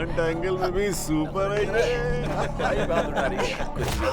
Front angle में भी super है ये। बात उठा रही है कुछ भी।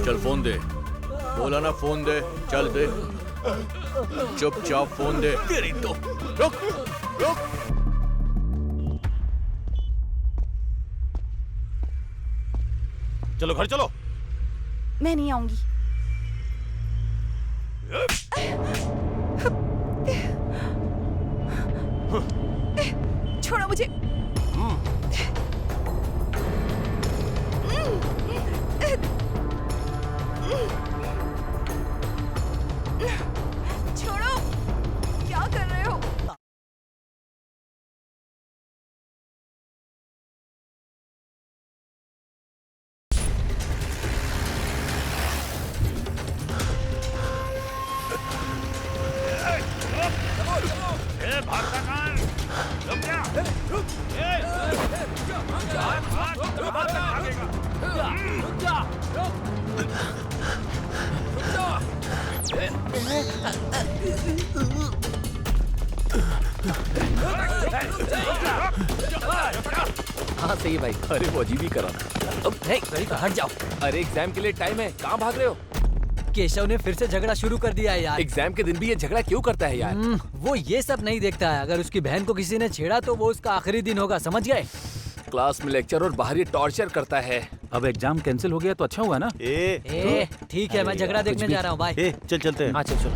चल फोन दे। बोला ना फोन दे। चल दे। चुपचाप फोन दे। तेरी तो रुक रुक। चलो घर चलो। मैं नहीं आऊंगी। छोड़ो मुझे। छोड़ो, क्या कर रहे हो? हाँ सही है भाई। अरे वो अजीब ही करा। अब नहीं हट जाओ। अरे एग्जाम के लिए टाइम है, कहाँ भाग रहे हो? केशव ने फिर से झगड़ा शुरू कर दिया है यार। एग्जाम के दिन भी ये झगड़ा क्यों करता है यार? वो ये सब नहीं देखता है। अगर उसकी बहन को किसी ने छेड़ा तो वो उसका आखिरी दिन होगा, समझ गए? क्लास में लेक्चर और बाहर ये टॉर्चर करता है। अब एग्जाम कैंसिल हो गया तो अच्छा हुआ ना। ठीक है, मैं झगड़ा देखने जा रहा हूँ। बाय। चल चलते हैं। हाँ चल चल।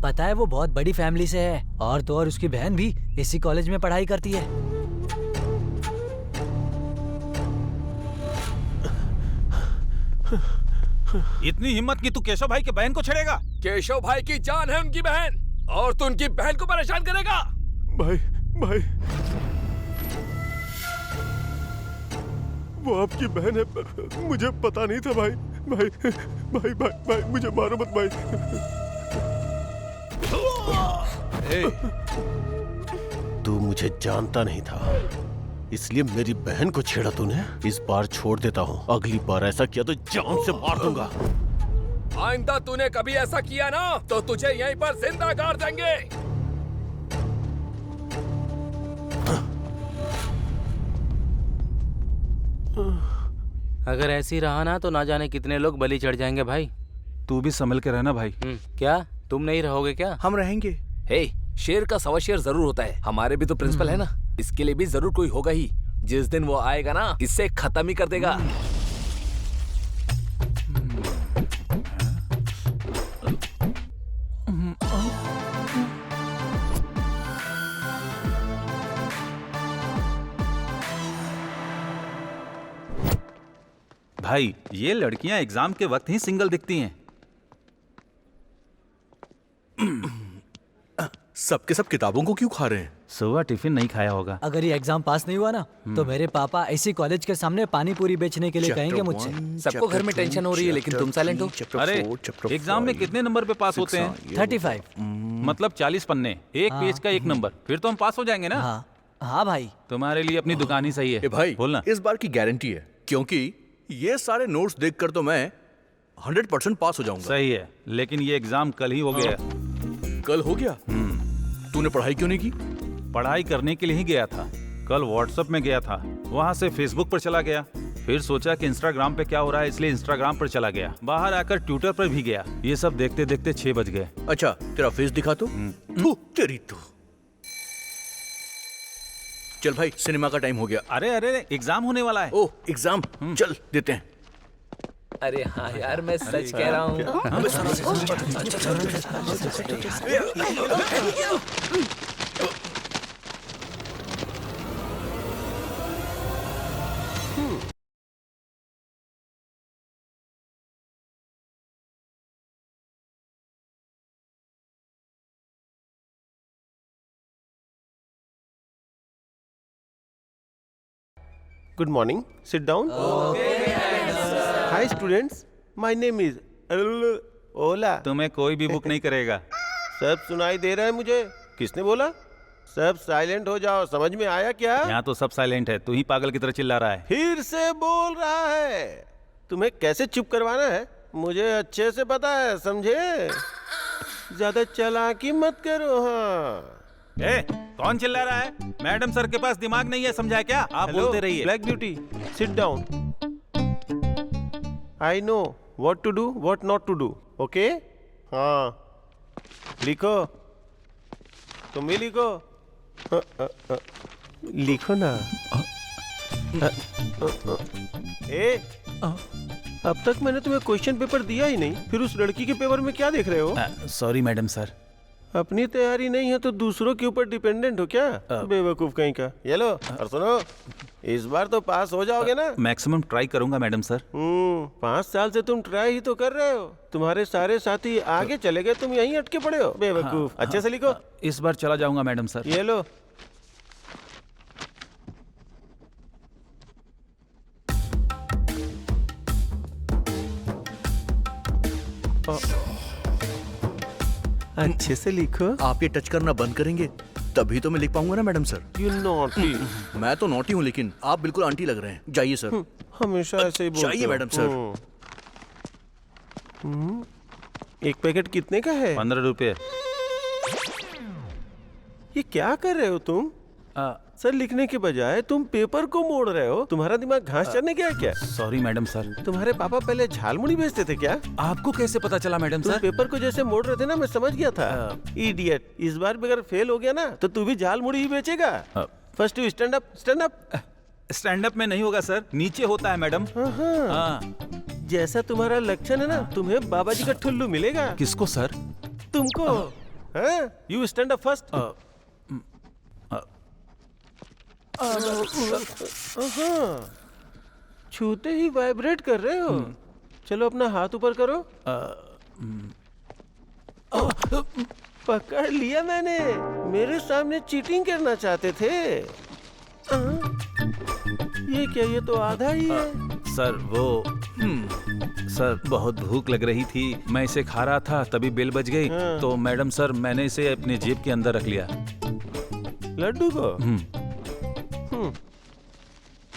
पता है वो बहुत बड़ी फैमिली से है और तो और उसकी बहन भी इसी कॉलेज में पढ़ाई करती है। इतनी हिम्मत की तू केशव भाई के बहन को छेड़ेगा? केशव भाई की जान है उनकी बहन और तू उनकी बहन को परेशान करेगा? भाई भाई वो आपकी बहन है, मुझे पता नहीं था भाई। भाई भाई भाई भाई मुझे मारो मत भाई। तू मुझे जानता नहीं था इसलिए मेरी बहन को छेड़ा तूने। इस बार छोड़ देता हूँ, अगली बार ऐसा किया तो जान से मार दूंगा। आइंदा तूने कभी ऐसा किया ना तो तुझे यहीं पर जिंदा गाड़ देंगे। अगर ऐसी रहा ना तो ना जाने कितने लोग बलि चढ़ जाएंगे भाई। तू भी संभल के रहना भाई। क्या तुम नहीं रहोगे क्या? हम रहेंगे। हे, शेर का सवा शेर जरूर होता है। हमारे भी तो प्रिंसिपल है ना, इसके लिए भी जरूर कोई होगा ही। जिस दिन वो आएगा ना इससे खत्म ही कर देगा। भाई ये लड़कियां एग्जाम के वक्त ही सिंगल दिखती हैं। सबके सब किताबों को क्यों खा रहे हैं? सुबह टिफिन नहीं खाया होगा। अगर ये एग्जाम पास नहीं हुआ ना तो मेरे पापा ऐसी कॉलेज के सामने पानी पूरी बेचने के लिए कहेंगे मुझसे। सबको घर में टेंशन हो रही है, लेकिन तुम साइलेंट हो। अरे एग्जाम में कितने नंबर पे पास होते हैं? 35। मतलब 40 पन्ने, एक पेज का एक नंबर, फिर तो हम पास हो जाएंगे ना। हाँ हाँ भाई। तुम्हारे लिए अपनी दुकान ही सही है। ए भाई, बोलना। इस बार की गारंटी है, क्योंकि ये सारे नोट्स देखकर तो मैं 100% पास हो जाऊंगा। सही है, लेकिन ये एग्जाम कल ही हो गया। कल हो गया? तूने पढ़ाई क्यों नहीं की? पढ़ाई करने के लिए ही गया था। कल व्हाट्सएप में गया था, वहाँ से फेसबुक पर चला गया, फिर सोचा कि इंस्टाग्राम पे क्या हो रहा है, इसलिए इंस्टाग्राम पर चला गया। बाहर आकर ट्विटर पर भी गया। ये सब देखते देखते 6 बज गए। अच्छा, तेरा फेस दिखा तो। थू, तेरी तो। चल भाई, सिनेमा का टाइम हो गया। अरे अरे, एग्जाम होने वाला है। ओह, एग्जाम, चल देते हैं। अरे हाँ यार, मैं सच कह रहा हूँ। Good morning. Sit down. Hi students. My name is Ola. तुम्हें कोई भी बुक नहीं करेगा। सब सुनाई दे रहा है मुझे। किसने बोला? सब साइलेंट हो जाओ। समझ में आया क्या? यहाँ तो सब साइलेंट है, तू ही पागल की तरह चिल्ला रहा है। फिर से बोल रहा है। तुम्हें कैसे चुप करवाना है मुझे अच्छे से पता है, समझे? ज्यादा चालाकी मत करो। हाँ, ए, कौन चिल्ला रहा है? मैडम सर के पास दिमाग नहीं है, समझा क्या? आप बोलते रहिए। Black beauty, sit down. I know what to do, what not to do. Okay? हाँ, लिखो। तुम भी लिखो। लिखो ना। ए, अब तक मैंने तुम्हें क्वेश्चन पेपर दिया ही नहीं, फिर उस लड़की के पेपर में क्या देख रहे हो? Sorry madam sir. अपनी तैयारी नहीं है तो दूसरों के ऊपर डिपेंडेंट हो क्या? बेवकूफ कहीं का। ये लो, और सुनो, इस बार तो पास हो जाओगे ना? मैक्सिमम ट्राई करूंगा मैडम सर। 5 साल से तुम ट्राई ही तो कर रहे हो। तुम्हारे सारे साथी आगे चले गए, तुम यहीं अटके पड़े हो। बेवकूफ। अच्छे से लिखो। इस बार चला जाऊंगा मैडम सर। ये लो। अच्छे से लिखो। आप ये टच करना बंद करेंगे तभी तो मैं लिख पाऊंगा ना मैडम सर। You naughty. मैं तो नॉटी हूँ, लेकिन आप बिल्कुल आंटी लग रहे हैं। जाइए सर। हमेशा ऐसे ही बोलते जाइए हो। Madam sir. एक पैकेट कितने का है? 15 रुपए। ये क्या कर रहे हो तुम? सर, लिखने के बजाय तुम पेपर को मोड़ रहे हो। तुम्हारा दिमाग घास चरने गया क्या? Sorry madam sir. तुम्हारे पापा पहले झालमुड़ी बेचते थे क्या? आपको कैसे पता चला मैडम तुम सर? पेपर को जैसे मोड़ रहे थे ना, मैं समझ गया था। इडियट। इस बार भी अगर फेल हो गया ना तो तू भी झालमुड़ी ही बेचेगा। First you stand up, stand up. Stand up में नहीं होगा सर, नीचे होता है मैडम। जैसा तुम्हारा लक्षण है ना, तुम्हें बाबा जी का ठुल्लू मिलेगा। किसको सर? तुमको। You stand up first. छूते ही वाइब्रेट कर रहे हो। चलो अपना हाथ ऊपर करो। पकड़ लिया मैंने। मेरे सामने चीटिंग करना चाहते थे। ये क्या, ये तो आधा ही है। सर वो सर बहुत भूख लग रही थी, मैं इसे खा रहा था, तभी बेल बज गई। तो मैडम सर मैंने इसे अपने जेब के अंदर रख लिया। लड्डू को?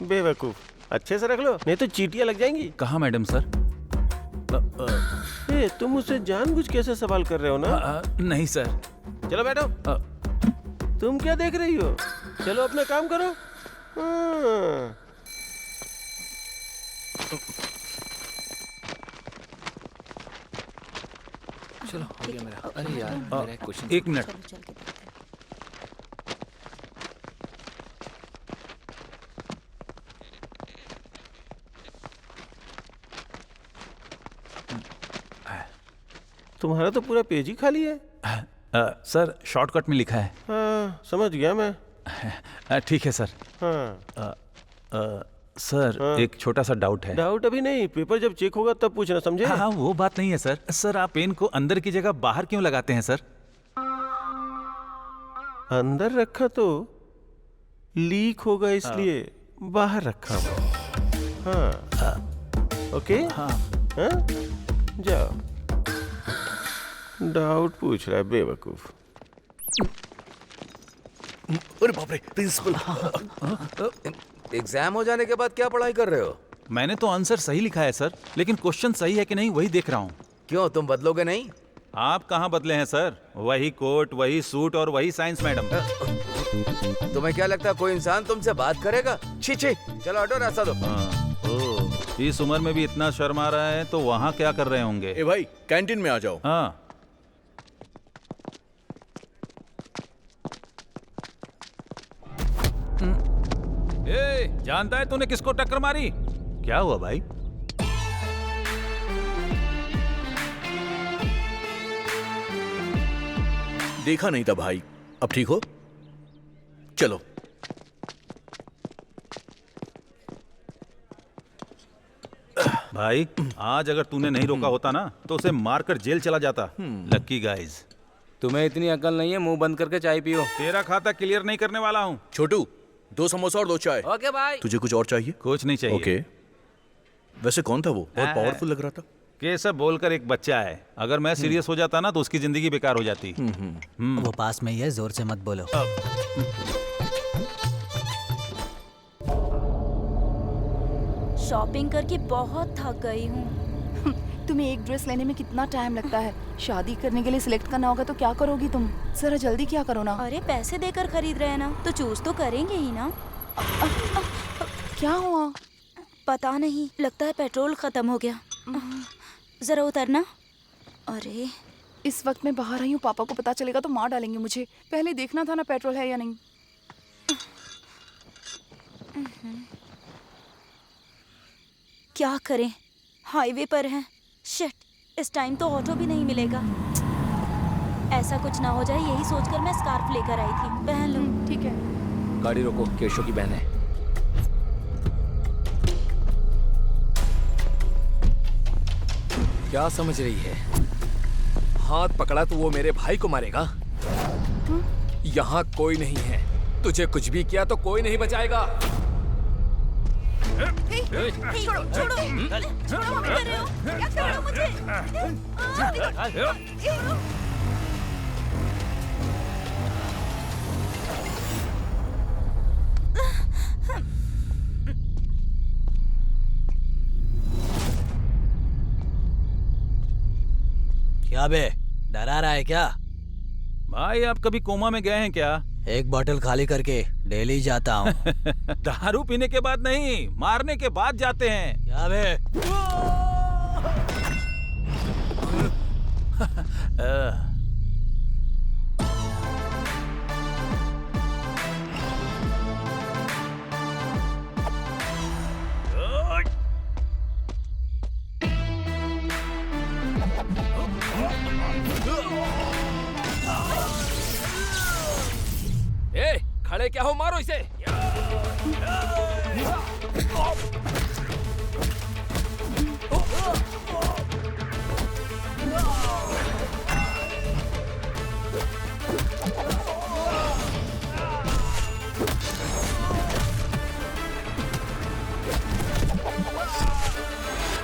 बेवकूफ। अच्छे से रख लो, नहीं तो चीटियां लग जाएंगी। कहाँ मैडम सर? तुम मुझसे जानबूझ कैसे सवाल कर रहे हो ना? नहीं सर। चलो बैठो। तुम क्या देख रही हो? चलो अपना काम करो। चलो हो गया मेरा। अरे यार, मेरा एक क्वेश्चन। 1 मिनट। तुम्हारा तो पूरा पेज ही खाली है। सर शॉर्टकट में लिखा है। हाँ, समझ गया मैं। ठीक है सर। सर एक छोटा सा डाउट है। डाउट अभी नहीं, पेपर जब चेक होगा तब पूछना, समझे? हाँ वो बात नहीं है सर। सर आप पेन को अंदर की जगह बाहर क्यों लगाते हैं सर? अंदर रखा तो लीक होगा, इसलिए बाहर रखा हुआ। हाँ ओके। हाँ जाओ। डाउट पूछ रहा है बेवकूफ। अरे बाप रे, प्रिंसिपल। एग्जाम हो जाने के बाद क्या पढ़ाई कर रहे हो? मैंने तो आंसर सही लिखा है सर, लेकिन क्वेश्चन सही है कि नहीं वही देख रहा हूँ। क्यों, तुम बदलोगे नहीं? आप कहाँ बदले हैं सर? वही कोट, वही सूट और वही साइंस मैडम। तुम्हें क्या लगता है कोई इंसान तुमसे बात करेगा? छी छी, चलो हटो, रास्ता दो। इस उम्र में भी इतना शर्म आ रहा है तो वहाँ क्या कर रहे होंगे? ए भाई, कैंटीन में आ जाओ। हाँ जानता है तूने किसको टक्कर मारी? क्या हुआ भाई? देखा नहीं था भाई। अब ठीक हो? चलो। भाई आज अगर तूने नहीं रोका होता ना तो उसे मारकर जेल चला जाता। लक्की गाइज। तुम्हें इतनी अकल नहीं है, मुंह बंद करके चाय पियो। तेरा खाता क्लियर नहीं करने वाला हूँ। छोटू, 2 समोसा और 2 चाय। ओके भाई। तुझे कुछ और चाहिए? कुछ नहीं चाहिए। ओके। वैसे कौन था वो? बहुत पावरफुल लग रहा था। केशव बोलकर एक बच्चा है, अगर मैं सीरियस हो जाता ना तो उसकी जिंदगी बेकार हो जाती। वो पास में ही है, जोर से मत बोलो। शॉपिंग करके बहुत थक गई हूँ। तुम्हें एक ड्रेस लेने में कितना टाइम लगता है? शादी करने के लिए सिलेक्ट करना होगा तो क्या करोगी तुम? जरा जल्दी क्या करो ना। अरे पैसे देकर खरीद रहे हैं ना, तो चूज तो करेंगे ही ना। क्या हुआ? पता नहीं, लगता है पेट्रोल खत्म हो गया। जरा उतरना। अरे इस वक्त मैं बाहर आई हूँ, पापा को पता चलेगा तो मार डालेंगे मुझे। पहले देखना था ना पेट्रोल है या नहीं। क्या करें, हाईवे पर हैं। शिट, इस टाइम तो ऑटो भी नहीं मिलेगा। ऐसा कुछ ना हो जाए, यही सोचकर मैं स्कार्फ लेकर आई थी। पहन लो। ठीक है। गाड़ी रोको, केशव की बहन है। क्या समझ रही है? हाथ पकड़ा तो वो मेरे भाई को मारेगा? यहाँ कोई नहीं है, तुझे कुछ भी किया तो कोई नहीं बचाएगा। छोड़ो छोड़ो छोड़ो, मत कर रहे हो। क्या कर रहे हो मुझे? क्या बे, डरा रहा है क्या? भाई आप कभी कोमा में गए हैं क्या? एक बोतल खाली करके डेली जाता हूँ। दारू पीने के बाद नहीं, मारने के बाद जाते हैं। क्या बे? ए, खड़े क्या हो, मारो इसे।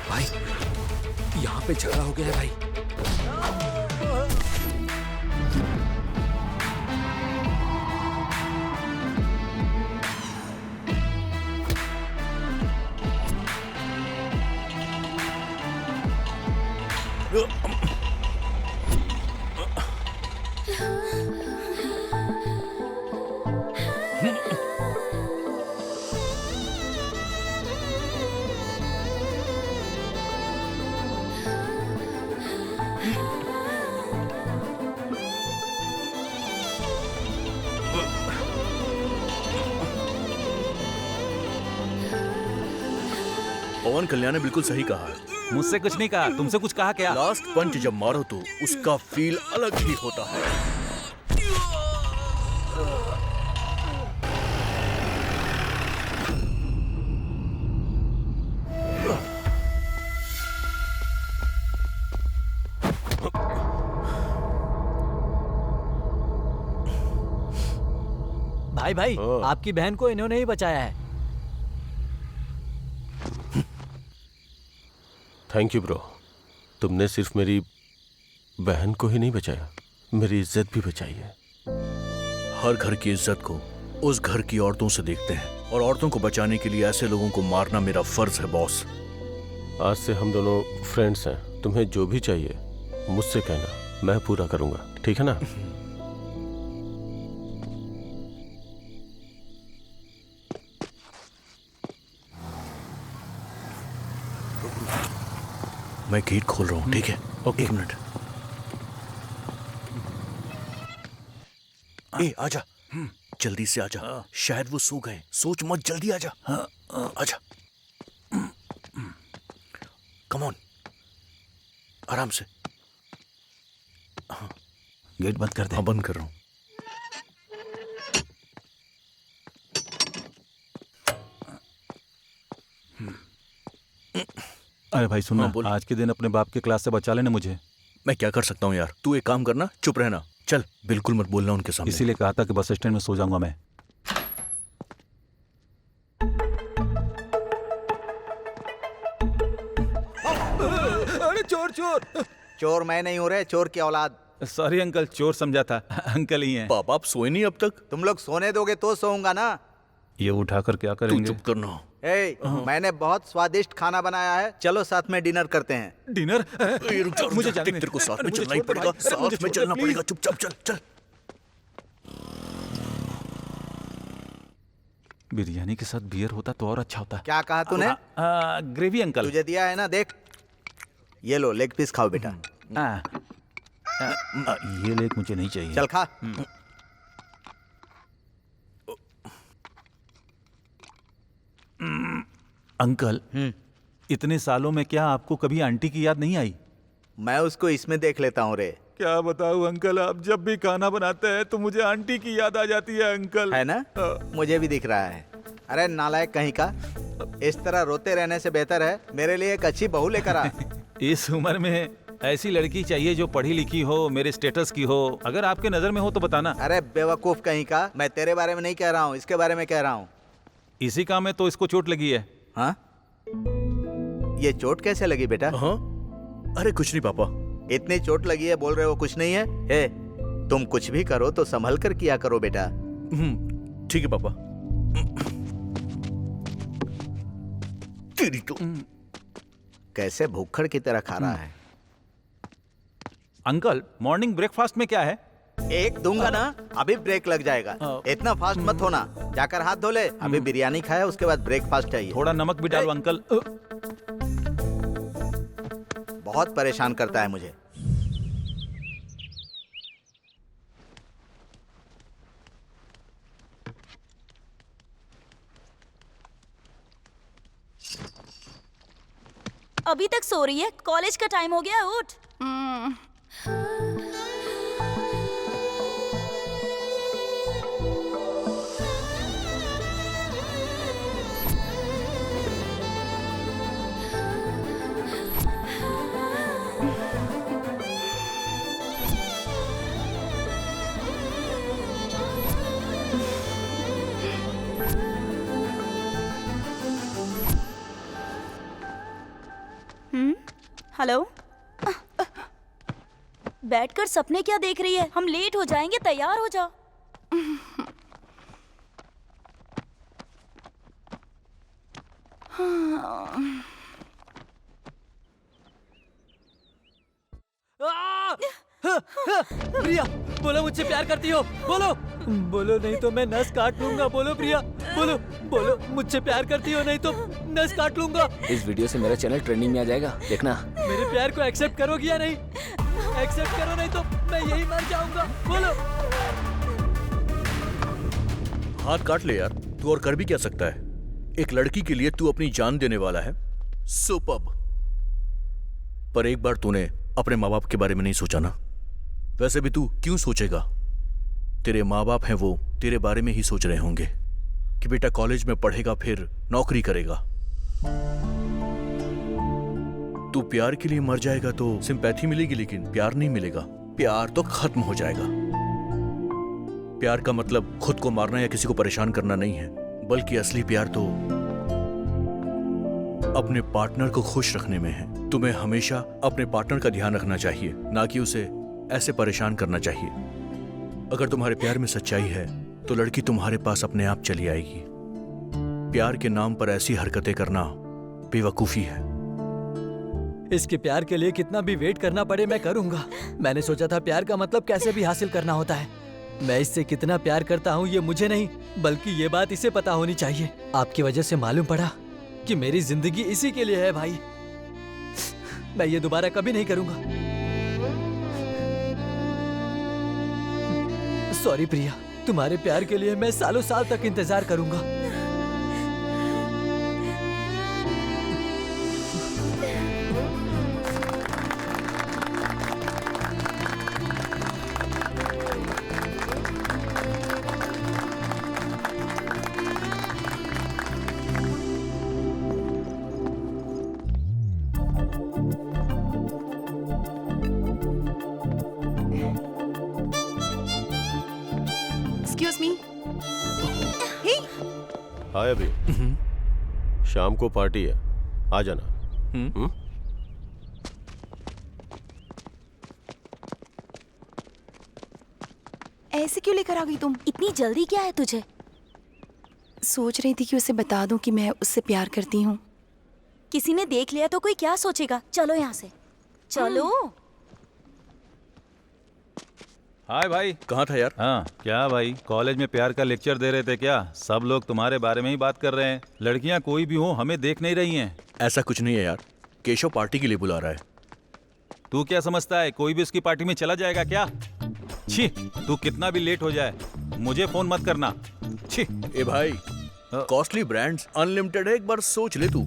भाई, यहाँ पे झगड़ा हो गया है भाई। पवन कल्याण ने बिल्कुल सही कहा है। मुझसे कुछ नहीं कहा, तुमसे कुछ कहा क्या? लास्ट पंच जब मारो तो उसका फील अलग ही होता है। भाई भाई ओ। आपकी बहन को इन्होंने ही बचाया है। Thank you bro. तुमने सिर्फ मेरी बहन को ही नहीं बचाया, मेरी इज्जत भी बचाई है। हर घर की इज्जत को उस घर की औरतों से देखते हैं, और औरतों को बचाने के लिए ऐसे लोगों को मारना मेरा फर्ज है बॉस। आज से हम दोनों फ्रेंड्स हैं। तुम्हें जो भी चाहिए मुझसे कहना, मैं पूरा करूंगा, ठीक है ना? मैं गेट खोल रहा हूँ, ठीक है? ओके। 1 मिनट। ए आजा, जल्दी से आजा। शायद वो सो गए। सोच मत, जल्दी आजा। आजा। कम ऑन, आराम से। गेट बंद कर दे। हाँ, बंद कर रहा हूँ। अरे भाई सुनना, हाँ, बोल। आज के दिन अपने बाप के क्लास से बचा लेना मुझे। मैं क्या कर सकता हूँ यार? तू एक काम करना, चुप रहना। चल, बिल्कुल मत बोलना उनके सामने। इसीलिए कहा था कि बस स्टैंड में सो जाऊंगा मैं। अरे चोर चोर! चोर मैं नहीं हूँ रे, चोर की औलाद। सॉरी अंकल, चोर समझा था। अंकल ही हैं। बाप, आप सोए नहीं अब तक? तुम लोग सोने दोगे तो सोऊंगा ना। ये उठाकर क्या तू करेंगे? चुप करना। ए, मैंने बहुत स्वादिष्ट खाना बनाया है, चलो साथ में डिनर करते हैं। डिनर? ए, रुक जा, मुझे रुक जा। जाने देख, तेरे को दे। साथ अरे में मुझे चलना ही छोड़ दे पड़ेगा। भाई। अरे मुझे साथ में छोड़ दे, चलना प्लीज। पड़ेगा। चुपचाप चल चल। बिरयानी के साथ बियर होता तो और अच्छा होता। क्या कहा तूने? Gravy uncle. तुझे दिया है ना, देख। ये लो, लेग पीस खाओ बेटा। ये लेग मुझे नहीं चाहिए। चल खा। अंकल, इतने सालों में क्या आपको कभी आंटी की याद नहीं आई? मैं उसको इसमें देख लेता हूँ रे। क्या बताऊं अंकल, आप जब भी खाना बनाते हैं तो मुझे आंटी की याद आ जाती है अंकल। है ना? मुझे भी दिख रहा है। अरे नालायक कहीं का, इस तरह रोते रहने से बेहतर है मेरे लिए एक अच्छी बहू लेकर आ। इस उम्र में ऐसी लड़की चाहिए जो पढ़ी लिखी हो, मेरे स्टेटस की हो। अगर आपके नजर में हो तो बताना। अरे बेवकूफ कहीं का, मैं तेरे बारे में नहीं कह रहा हूँ, इसके बारे में कह रहा हूँ। इसी काम में तो इसको चोट लगी है। हाँ? ये चोट कैसे लगी बेटा? हाँ? अरे कुछ नहीं पापा। इतनी चोट लगी है, बोल रहे हो कुछ नहीं है? हे, तुम कुछ भी करो तो संभल कर किया करो बेटा। ठीक है पापा। तेरी तो कैसे भूखड़ की तरह खा रहा है। अंकल, मॉर्निंग ब्रेकफास्ट में क्या है? एक दूंगा ना, अभी ब्रेक लग जाएगा। इतना फास्ट मत होना, जाकर हाथ धो ले। अभी बिरयानी खाया, उसके बाद ब्रेकफास्ट चाहिए। थोड़ा नमक भी डालो अंकल। बहुत परेशान करता है मुझे। अभी तक सो रही है? कॉलेज का टाइम हो गया, उठ। हेलो। बैठकर सपने क्या देख रही है? हम लेट हो जाएंगे, तैयार हो जा। प्रिया, बोलो मुझसे प्यार करती हो? बोलो। बोलो, नहीं तो मैं नस काट लूंगा। बोलो प्रिया, बोलो। बोलो मुझसे प्यार करती हो, नहीं तो नस काट लूंगा। इस वीडियो से मेरा चैनल ट्रेंडिंग में आ जाएगा, देखना। मेरे प्यार को एक्सेप्ट करोगी या नहीं? एक्सेप्ट करो, नहीं तो मैं यही मर जाऊंगा। बोलो। हाथ काट ले यार, तू और कर भी क्या सकता है? एक लड़की के लिए तू अपनी जान देने वाला है। सुपर्ब। पर एक बार तूने अपने माँ बाप के बारे में नहीं सोचा ना? वैसे भी तू क्यों सोचेगा? तेरे माँ बाप हैं, वो तेरे बारे में ही सोच रहे होंगे कि बेटा कॉलेज में पढ़ेगा, फिर नौकरी करेगा। तू प्यार के लिए मर जाएगा तो सिंपैथी मिलेगी, लेकिन प्यार नहीं मिलेगा। प्यार तो खत्म हो जाएगा। प्यार का मतलब खुद को मारना या किसी को परेशान करना नहीं है, बल्कि असली प्यार तो अपने पार्टनर को खुश रखने में है। तुम्हें हमेशा अपने पार्टनर का ध्यान रखना चाहिए, ना कि उसे ऐसे परेशान करना चाहिए। अगर तुम्हारे प्यार में सच्चाई है तो लड़की तुम्हारे पास अपने आप चली आएगी। प्यार के नाम पर ऐसी हरकतें करना बेवकूफी है। इसके प्यार के लिए कितना भी वेट करना पड़े मैं करूंगा। मैंने सोचा था प्यार का मतलब कैसे भी हासिल करना होता है। मैं इससे कितना प्यार करता हूँ ये मुझे नहीं, बल्कि ये बात इसे पता होनी चाहिए। आपकी वजह से मालूम पड़ा कि मेरी जिंदगी इसी के लिए है भाई। मैं ये दोबारा कभी नहीं करूंगा। सॉरी प्रिया, तुम्हारे प्यार के लिए मैं सालों साल तक इंतजार करूंगा। Excuse me. हे, हाय अभी, शाम को पार्टी है, आ जाना। ऐसे क्यों लेकर आ गई तुम? इतनी जल्दी क्या है तुझे? सोच रही थी कि उसे बता दूं कि मैं उससे प्यार करती हूँ। किसी ने देख लिया तो कोई क्या सोचेगा? चलो यहाँ से, चलो। हाय भाई। कहाँ था यार? हाँ क्या भाई, कॉलेज में प्यार का लेक्चर दे रहे थे क्या? सब लोग तुम्हारे बारे में ही बात कर रहे हैं। लड़कियां कोई भी हो हमें देख नहीं रही हैं। ऐसा कुछ नहीं है यार, केशव पार्टी के लिए बुला रहा है। तू क्या समझता है कोई भी उसकी पार्टी में चला जाएगा क्या? छी, तू कितना भी लेट हो जाए मुझे फोन मत करना। छी। ए भाई, कॉस्टली ब्रांड्स अनलिमिटेड है, एक बार सोच ले तू।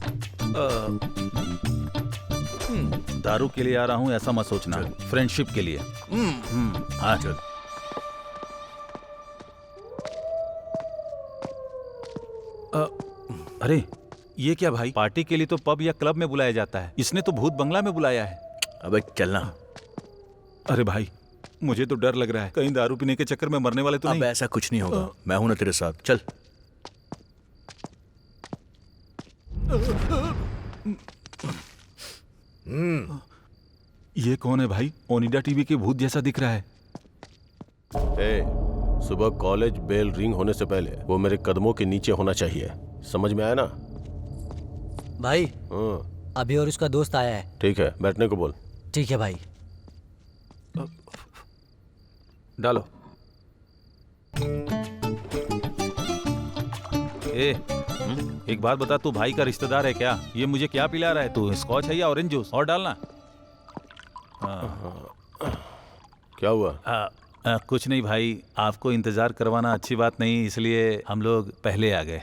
दारू के लिए आ रहा हूँ ऐसा मत सोचना, फ्रेंडशिप के लिए। हाँ चल। अरे ये क्या भाई, पार्टी के लिए तो पब या क्लब में बुलाया जाता है, इसने तो भूत बंगला में बुलाया है। अबे चलना। अरे भाई मुझे तो डर लग रहा है, कहीं दारू पीने के चक्कर में मरने वाले तो नहीं। अब ऐसा कुछ नहीं होगा, मैं हूं ना तेरे साथ, चल। ये कौन है भाई? ओनिडा टीवी के भूत जैसा दिख रहा है। सुबह कॉलेज बेल रिंग होने से पहले वो मेरे कदमों के नीचे होना चाहिए, समझ में आया ना? भाई अभी और उसका दोस्त आया है। ठीक है, बैठने को बोल। ठीक है भाई। डालो। एक बात बता, तू भाई का रिश्तेदार है क्या? ये मुझे क्या पिला रहा है तू? स्कॉच है या ऑरेंज जूस? और डालना। क्या हुआ? कुछ नहीं भाई, आपको इंतजार करवाना अच्छी बात नहीं, इसलिए हम लोग पहले आ गए।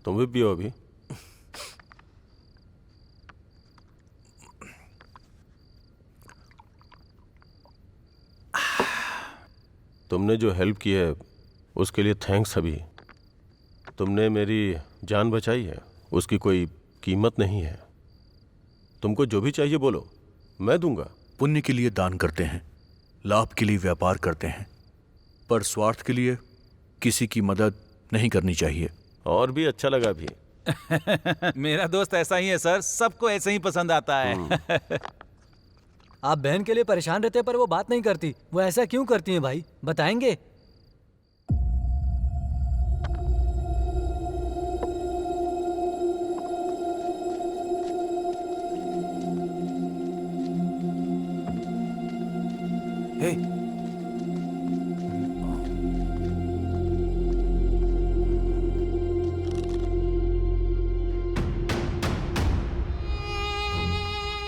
तुम भी पियो अभी। तुमने जो हेल्प की है उसके लिए थैंक्स अभी। तुमने मेरी जान बचाई है, उसकी कोई कीमत नहीं है। तुमको जो भी चाहिए बोलो, मैं दूंगा। पुण्य के लिए दान करते हैं, लाभ के लिए व्यापार करते हैं, पर स्वार्थ के लिए किसी की मदद नहीं करनी चाहिए। और भी अच्छा लगा भी। मेरा दोस्त ऐसा ही है सर, सबको ऐसे ही पसंद आता है। आप बहन के लिए परेशान रहते पर वो बात नहीं करती, वो ऐसा क्यों करती हैं भाई, बताएंगे? हे।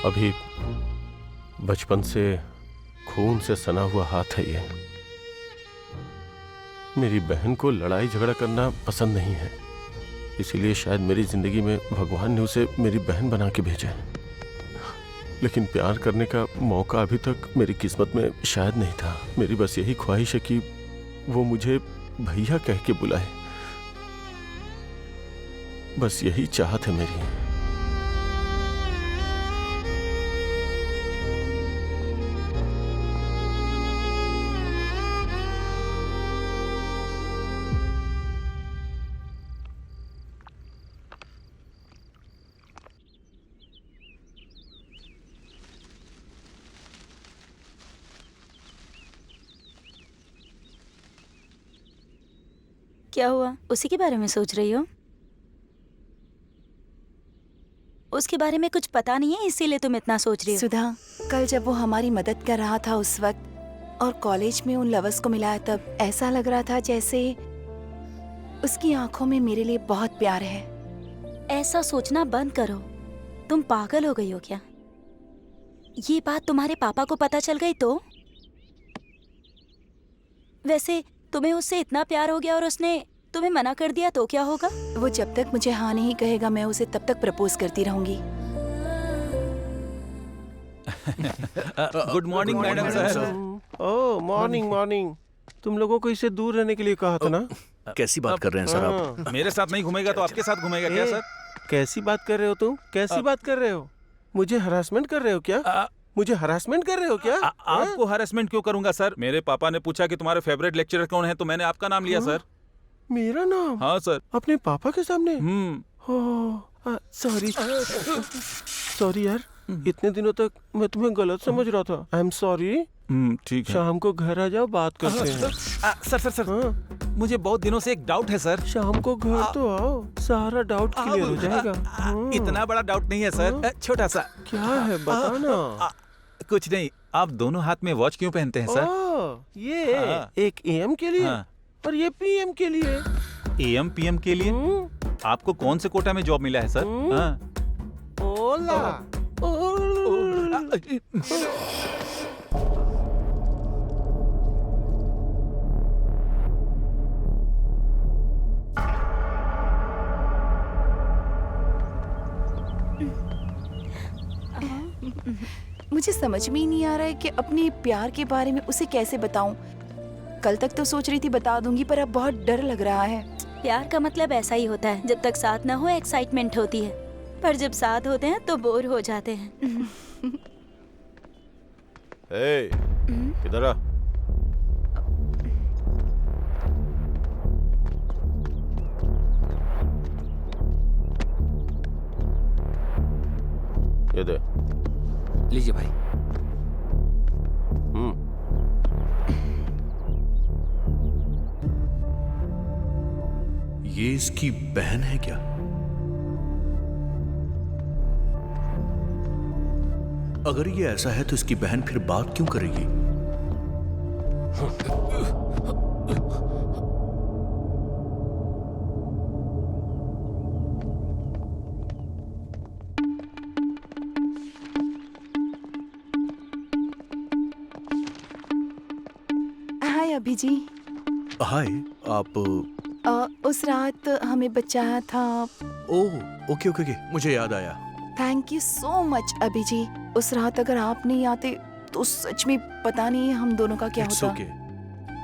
अभी बचपन से खून से सना हुआ हाथ है ये। मेरी बहन को लड़ाई झगड़ा करना पसंद नहीं है, इसीलिए शायद मेरी जिंदगी में भगवान ने उसे मेरी बहन बना के भेजा है। लेकिन प्यार करने का मौका अभी तक मेरी किस्मत में शायद नहीं था। मेरी बस यही ख्वाहिश है कि वो मुझे भैया कह के बुलाए, बस यही चाहत है मेरी। क्या हुआ? उसी के बारे में सोच रही हो? उसके बारे में कुछ पता नहीं है इसीलिए तुम इतना सोच रही हो? सुधा, कल जब वो हमारी मदद कर रहा था उस वक्त और कॉलेज में उन लवर्स को मिलाया तब ऐसा लग रहा था जैसे उसकी आंखों में मेरे लिए बहुत प्यार है। ऐसा सोचना बंद करो। तुम पागल हो गई हो क्या? ये बात तुम्हारे पापा को पता चल गई तो? वैसे तुम्हें उससे इतना प्यार हो गया और उसने तुम्हें मना कर दिया तो क्या होगा? वो जब तक मुझे हाँ नहीं कहेगा मैं उसे तब तक प्रपोज करती रहूंगी। Good morning madam sir. Oh morning morning. तुम लोगों को इससे दूर रहने के लिए कहा था ना? कैसी बात कर रहे हैं सर आप? हाँ। मेरे साथ नहीं घूमेगा तो आपके साथ घूमेगा क्या सर? कैसी बात कर रहे हो तुम? कैसी बात कर रहे हो? मुझे हरासमेंट कर रहे हो क्या? मुझे हरासमेंट कर रहे हो क्या? आपको हरासमेंट क्यों करूंगा सर? मेरे पापा ने पूछा कि तुम्हारे फेवरेट लेक्चरर कौन है तो मैंने आपका नाम लिया सर। मेरा नाम? हाँ सर। अपने पापा के सामने? हम्म। सॉरी सॉरी यार, इतने दिनों तक मैं तुम्हें गलत समझ रहा था। I am sorry. ठीक है। शाम को घर आ जाओ, बात करते हैं। सर सर सर हाँ, मुझे बहुत दिनों से एक डाउट है सर। शाम को घर तो आओ, सारा डाउट क्लियर हो जाएगा। हाँ। इतना बड़ा डाउट नहीं है सर, छोटा सा। क्या है बताना। कुछ नहीं, आप दोनों हाथ में वॉच क्यों पहनते हैं सर? ये हाँ। एक एएम के लिए हाँ। और ये पीएम के लिए। एएम पीएम के लिए? आपको कौन से कोटा में जॉब मिला है सर? हाँ। ओला। मुझे समझ में ही नहीं आ रहा है कि अपने प्यार के बारे में उसे कैसे बताऊं। कल तक तो सोच रही थी बता दूंगी पर अब बहुत डर लग रहा है। प्यार का मतलब ऐसा ही होता है, जब तक साथ ना हो एक्साइटमेंट होती है, पर जब साथ होते हैं तो बोर हो जाते हैं। किधर आ? ये दे। लीजिए भाई। ये इसकी बहन है क्या? अगर ये ऐसा है तो इसकी बहन फिर बात क्यों करेगी? हाय अभी जी। हाय, आप? उस रात हमें बचाया था। ओह, ओके ओके ओके, मुझे याद आया। थैंक यू सो मच अभी जी। उस रात अगर आप नहीं आते तो सच में पता नहीं हम दोनों का क्या It's होता। okay.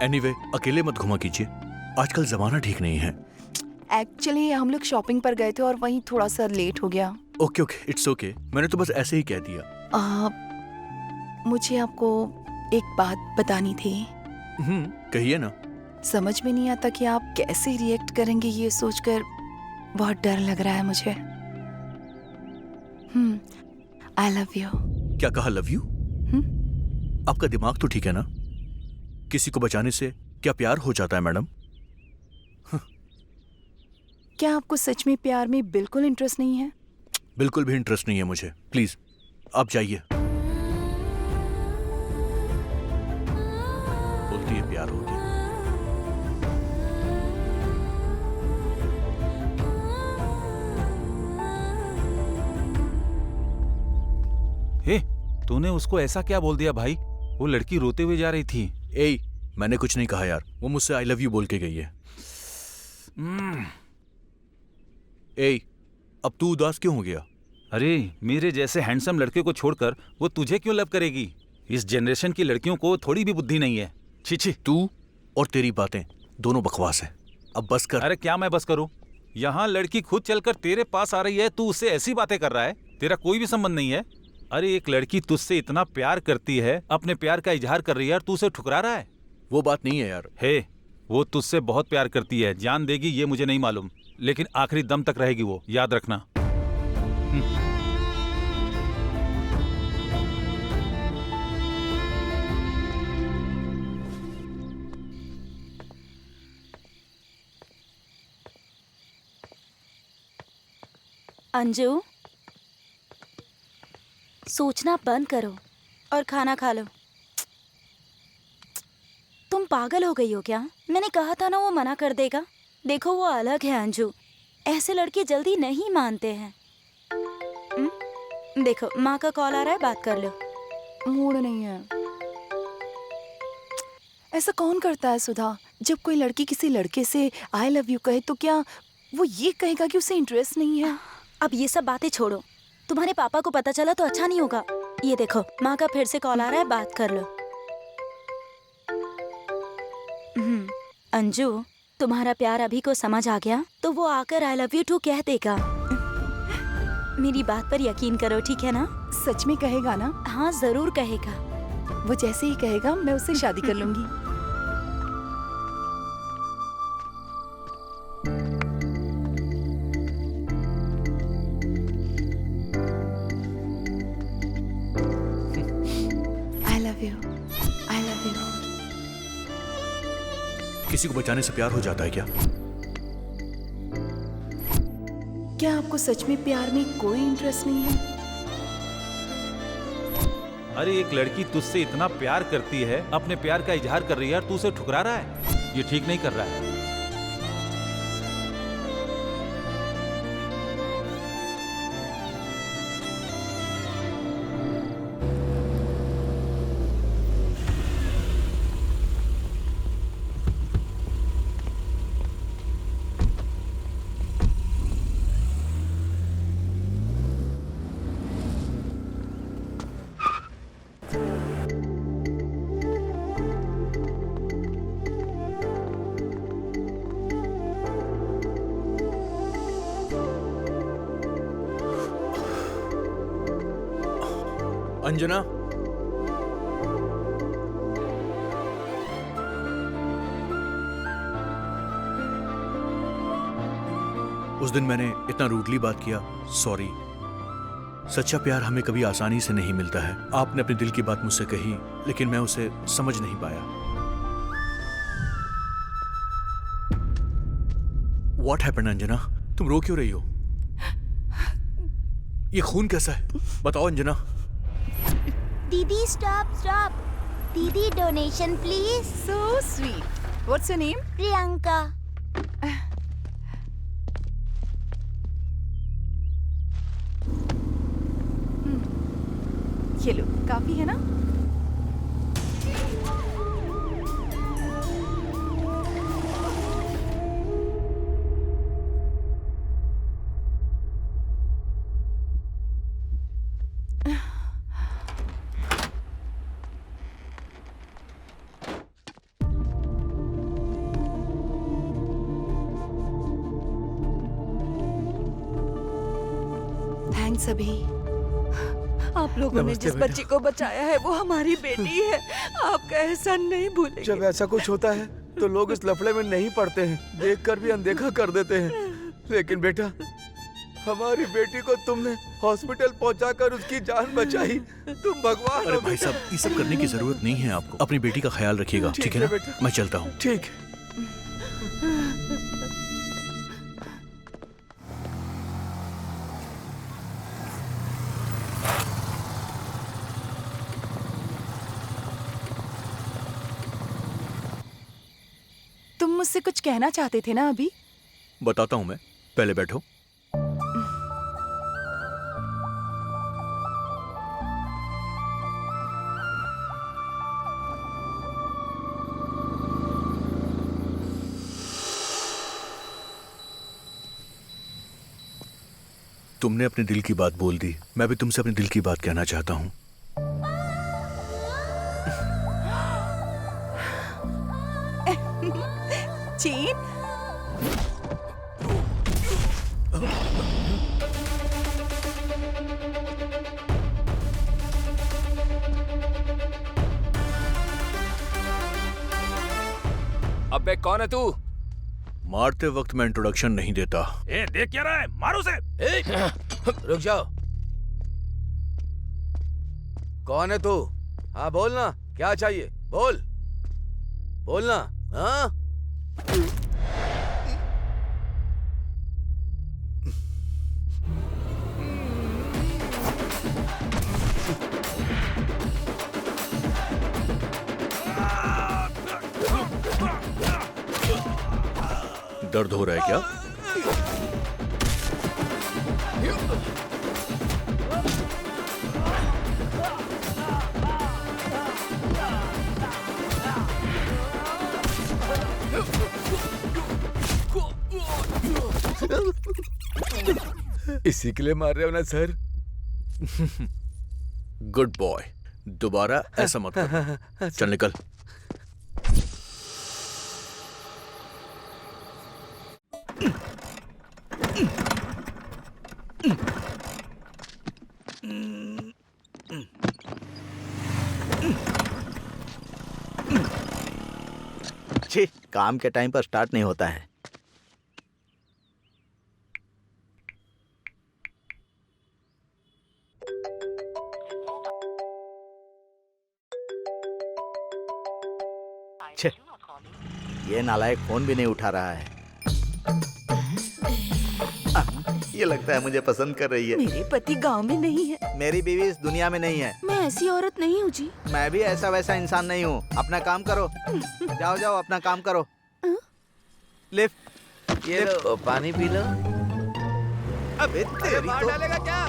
Anyway, अकेले मत घुमा कीजिए, आजकल जमाना ठीक नहीं है। एक्चुअली हम लोग शॉपिंग पर गए थे और वहीं थोड़ा सा लेट हो गया। ओके ओके, इट्स ओके, मैंने तो बस ऐसे ही कह दिया। मुझे आपको एक बात बतानी थी। कहिए ना। समझ में नहीं आता कि आप कैसे रिएक्ट करेंगे, ये सोचकर बहुत डर लग रहा है मुझे। I love you. क्या कहा लव यू? आपका दिमाग तो ठीक है ना? किसी को बचाने से क्या प्यार हो जाता है मैडम? क्या आपको सच में प्यार में बिल्कुल इंटरेस्ट नहीं है? बिल्कुल भी इंटरेस्ट नहीं है मुझे, प्लीज आप जाइए। बोलती है प्यार हो गया। हे, तूने उसको ऐसा क्या बोल दिया भाई? वो लड़की रोते हुए जा रही थी। ए, मैंने कुछ नहीं कहा यार, वो मुझसे आई लव यू बोल के गई है। ए, अब तू उदास क्यों हो गया? अरे, मेरे जैसे हैंडसम लड़के को छोड़कर वो तुझे क्यों लव करेगी? इस जनरेशन की लड़कियों को थोड़ी भी बुद्धि नहीं है। छी छी। तू और तेरी बातें दोनों बकवास है, अब बस कर। अरे क्या मैं बस करूं? यहाँ लड़की खुद चलकर तेरे पास आ रही है, तू उससे ऐसी बातें कर रहा है? तेरा कोई भी संबंध नहीं है। अरे एक लड़की तुझसे इतना प्यार करती है, अपने प्यार का इजहार कर रही है और तू उसे ठुकरा रहा है। वो बात नहीं है यार। हे, वो तुझसे बहुत प्यार करती है, जान देगी ये मुझे नहीं मालूम, लेकिन आखिरी दम तक रहेगी वो, याद रखना। अंजू, सोचना बंद करो और खाना खा लो। तुम पागल हो गई हो क्या? मैंने कहा था ना वो मना कर देगा। देखो वो अलग है अंजू, ऐसे लड़के जल्दी नहीं मानते हैं। देखो माँ का कॉल आ रहा है, बात कर लो। मूड नहीं है। ऐसा कौन करता है सुधा? जब कोई लड़की किसी लड़के से आई लव यू कहे तो क्या वो ये कहेगा कि उसे इंटरेस्ट नहीं है? अब ये सब बातें छोड़ो, तुम्हारे पापा को पता चला तो अच्छा नहीं होगा। ये देखो माँ का फिर से कॉल आ रहा है, बात कर लो। अंजू, तुम्हारा प्यार अभी को समझ आ गया तो वो आकर आई लव यू टू कह देगा। मेरी बात पर यकीन करो, ठीक है ना? सच में कहेगा ना? हाँ जरूर कहेगा। वो जैसे ही कहेगा मैं उससे शादी कर लूंगी। I love you. I love you. किसी को बचाने से प्यार हो जाता है क्या? क्या आपको सच में प्यार में कोई इंटरेस्ट नहीं है? अरे एक लड़की तुझसे इतना प्यार करती है, अपने प्यार का इजहार कर रही है और तू उसे ठुकरा रहा है। ये ठीक नहीं कर रहा है। अंजना, उस दिन मैंने इतना रूडली बात किया, सॉरी। सच्चा प्यार हमें कभी आसानी से नहीं मिलता है। आपने अपने दिल की बात मुझसे कही, लेकिन मैं उसे समझ नहीं पाया। What happened, Anjana? तुम रो क्यों रही हो? ये खून कैसा है? बताओ अंजना। दीदी स्टॉप स्टॉप। दीदी donation please. So sweet. What's your name? Priyanka. ये लो, काफी है ना? थैंक्स अभी। आप लोगों ने जिस बच्ची को बचाया है वो हमारी बेटी है। आपका एहसान नहीं भूलेंगे। जब ऐसा कुछ होता है तो लोग इस लफड़े में नहीं पड़ते हैं, देखकर भी अनदेखा कर देते हैं। लेकिन बेटा, हमारी बेटी को तुमने हॉस्पिटल पहुंचाकर उसकी जान बचाई। तुम भगवान हो। अरे भाई साहब, ये सब करने की जरूरत नहीं है आपको। अपनी बेटी का ख्याल रखिएगा, ठीक है ना? बेटा। मैं चलता हूँ। ठीक। तुम मुझसे कुछ कहना चाहते थे ना अभी? बताता हूँ मैं, पहले बैठो। तुमने अपने दिल की बात बोल दी, मैं भी तुमसे अपने दिल की बात कहना चाहता हूँ। चीन, अबे कौन है तू? मारते वक्त मैं इंट्रोडक्शन नहीं देता। ए, देख क्या रहा है? मारो उसे। रुक जाओ। कौन है तू? हाँ बोलना, क्या चाहिए? बोल, बोलना। हाँ? दर्द हो रहा है क्या? इसी के लिए मार रहे हो ना सर? गुड बॉय, दोबारा ऐसा मत कर। चल निकल। छी, काम के टाइम पर स्टार्ट नहीं होता है। छे, ये नालायक फोन भी नहीं उठा रहा है। ये लगता है मुझे पसंद कर रही है। मेरे पति गांव में नहीं है। मेरी बीवी इस दुनिया में नहीं है। मैं ऐसी औरत नहीं हूँ जी। मैं भी ऐसा वैसा इंसान नहीं हूँ। अपना काम करो। जाओ जाओ अपना काम करो। लिफ्ट, ये लो, पानी पी लो। अबे तेरी तो... डालेगा क्या?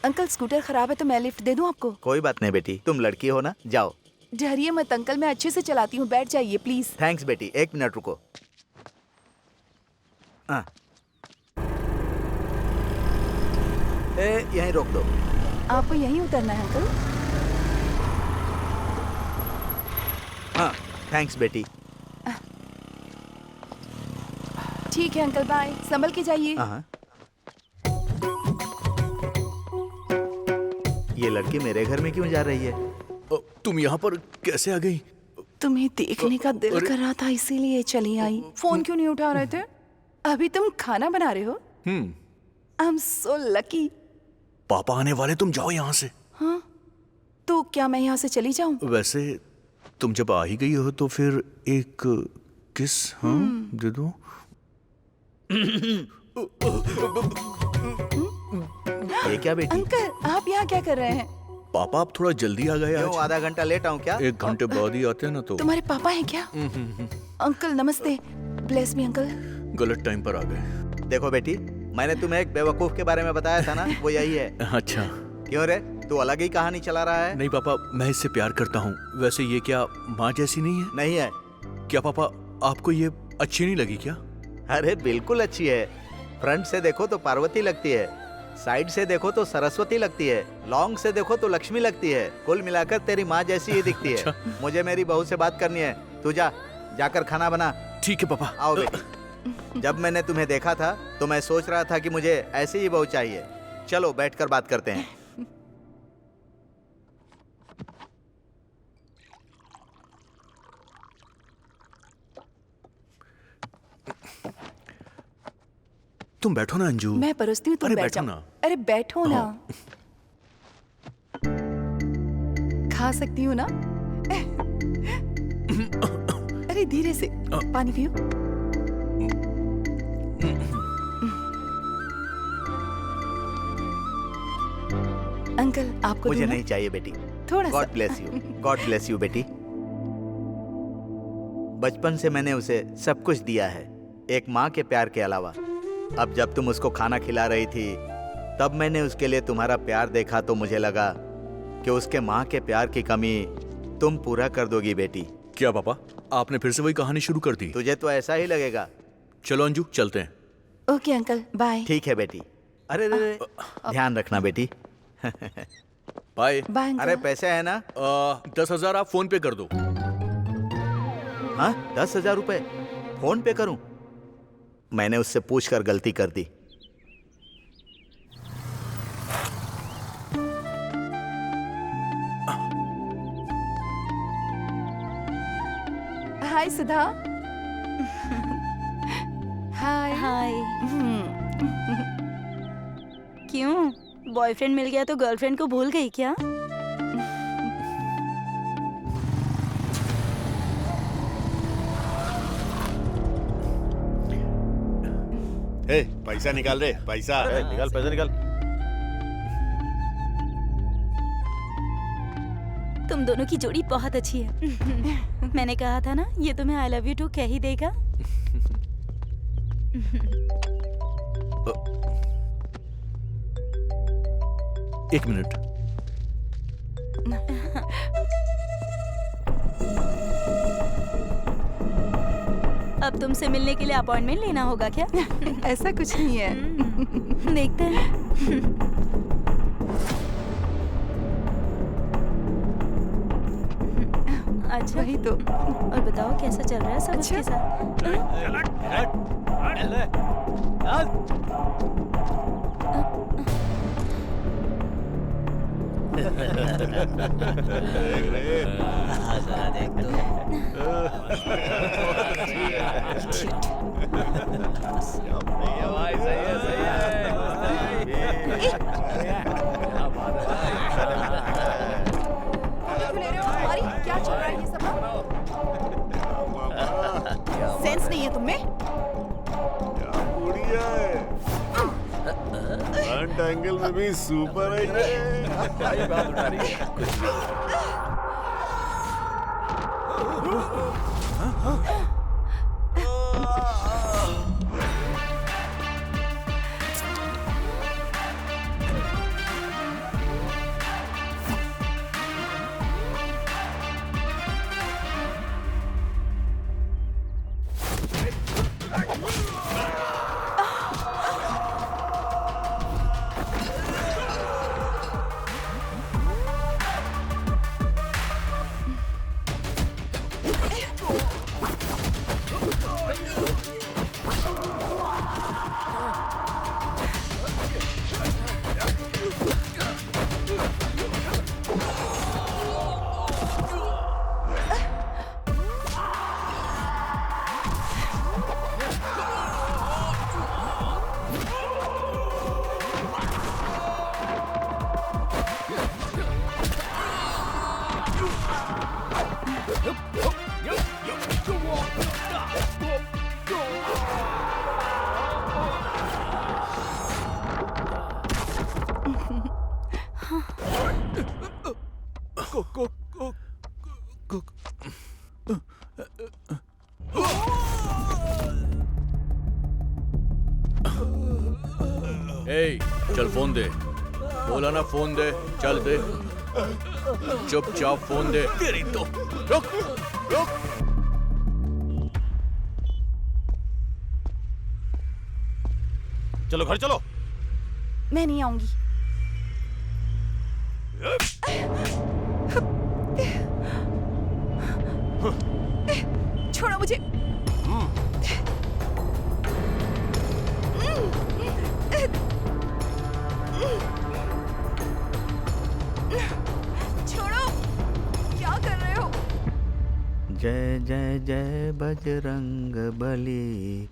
अंकल स्कूटर खराब है तो मैं लिफ्ट दे दूं आपको? कोई बात नहीं बेटी, तुम लड़की हो ना, जाओ। डरिए मत अंकल, मैं अच्छे से चलाती हूँ, बैठ जाइए प्लीज। थैंक्स बेटी, 1 मिनट रुको। यहीं रोक दो। आपको यहीं उतरना है अंकल? हाँ, थैंक्स बेटी। ठीक है अंकल, बाय, संभल के जाइए। हाँ। ये लड़की मेरे घर में क्यों जा रही है? तुम यहाँ पर कैसे आ गई? तुम्हें देखने का दिल कर रहा था इसीलिए चली आई। फोन क्यों नहीं उठा रहे थे? अभी तुम खाना बना रहे हो? I am so lucky. पापा आने वाले, तुम जाओ यहाँ से। हाँ, तो क्या मैं यहाँ से चली जाऊँ? वैसे तुम जब आ ही गई हो तो फिर एक किस दे दो। ये क्या बेटी? अंकल आप यहाँ क्या कर रहे हैं? पापा आप थोड़ा जल्दी आ गए क्यों, आज। आधा घंटा लेट आऊँ क्या? 1 घंटे बाद ही आते हैं ना तो। तुम्हारे पापा हैं क्या? अंकल नमस्ते, ब्लेस मी अंकल। गलत टाइम पर आ गए। देखो बेटी, मैंने तुम्हें एक बेवकूफ के बारे में बताया था ना, वो यही है। अच्छा। क्यों रे, तू अलग ही कहानी चला रहा है? नहीं पापा, मैं इससे प्यार करता हूँ। वैसे ये क्या माँ जैसी नहीं है? नहीं है। क्या पापा आपको ये अच्छी नहीं लगी क्या? अरे बिल्कुल अच्छी है। फ्रंट से देखो तो पार्वती लगती है, साइड से देखो तो सरस्वती लगती है, लॉन्ग से देखो तो लक्ष्मी लगती है। कुल मिलाकर तेरी माँ जैसी ही दिखती है। अच्छा। मुझे मेरी बहू से बात करनी है। तू जाकर खाना बना। ठीक है पापा। आओ बेटी। जब मैंने तुम्हें देखा था तो मैं सोच रहा था कि मुझे ऐसी ही बहू चाहिए। चलो बैठकर बात करते हैं। तुम बैठो ना अंजू। मैं परोसती हूँ, तुम अरे बैठ बैठो जाओ। ना। अरे बैठो ना। हाँ। खा सकती हूँ ना? अरे धीरे से, पानी पियो। अंकल आपको मुझे दूँ ना? नहीं चाहिए बेटी। थोड़ा सा। God bless you. God bless you बेटी। बचपन से मैंने उसे सब कुछ दिया है, एक माँ के प्यार के अलावा। अब जब तुम उसको खाना खिला रही थी तब मैंने उसके लिए तुम्हारा प्यार देखा तो मुझे लगा कि उसके माँ के प्यार की कमी तुम पूरा कर दोगी बेटी। क्या पापा, आपने फिर से वही कहानी शुरू कर दी? तुझे तो ऐसा ही लगेगा। चलो अंजू चलते हैं। Okay uncle, bye. ठीक है बेटी। अरे रे, ध्यान रखना बेटी। बाय। Bye uncle. अरे पैसे है ना? 10,000 आप फोन पे कर दो। हाँ, 10,000 रुपए फोन पे करूं? मैंने उससे पूछकर गलती कर दी। हाय सुधा। हाय। हाय। क्यों, बॉयफ्रेंड मिल गया तो गर्लफ्रेंड को भूल गई क्या? पैसा निकाल रे, पैसा। निकाल पैसा निकाल। तुम दोनों की जोड़ी बहुत अच्छी है। मैंने कहा था ना ये तुम्हें आई लव यू टू कह ही देगा। एक मिनट। अब तुमसे मिलने के लिए अपॉइंटमेंट लेना होगा क्या? ऐसा कुछ नहीं है। देखते हैं। अच्छा वही तो। और बताओ कैसा चल रहा है सब उसके क्या चल रहा है ये सब? सेंस नहीं है तुम्हें? बढ़िया है। फ्रंट एंगल में भी सुपर है। भाई बात उठा रही है। चल फोन दे। बोला ना फोन दे। चल दे। चुपचाप फोन दे। तेरी तो रुक रुक। चलो घर चलो। मैं नहीं आऊंगी। छोड़ो मुझे। छोड़ो, क्या कर रहे हो? जय जय जय बजरंग बली।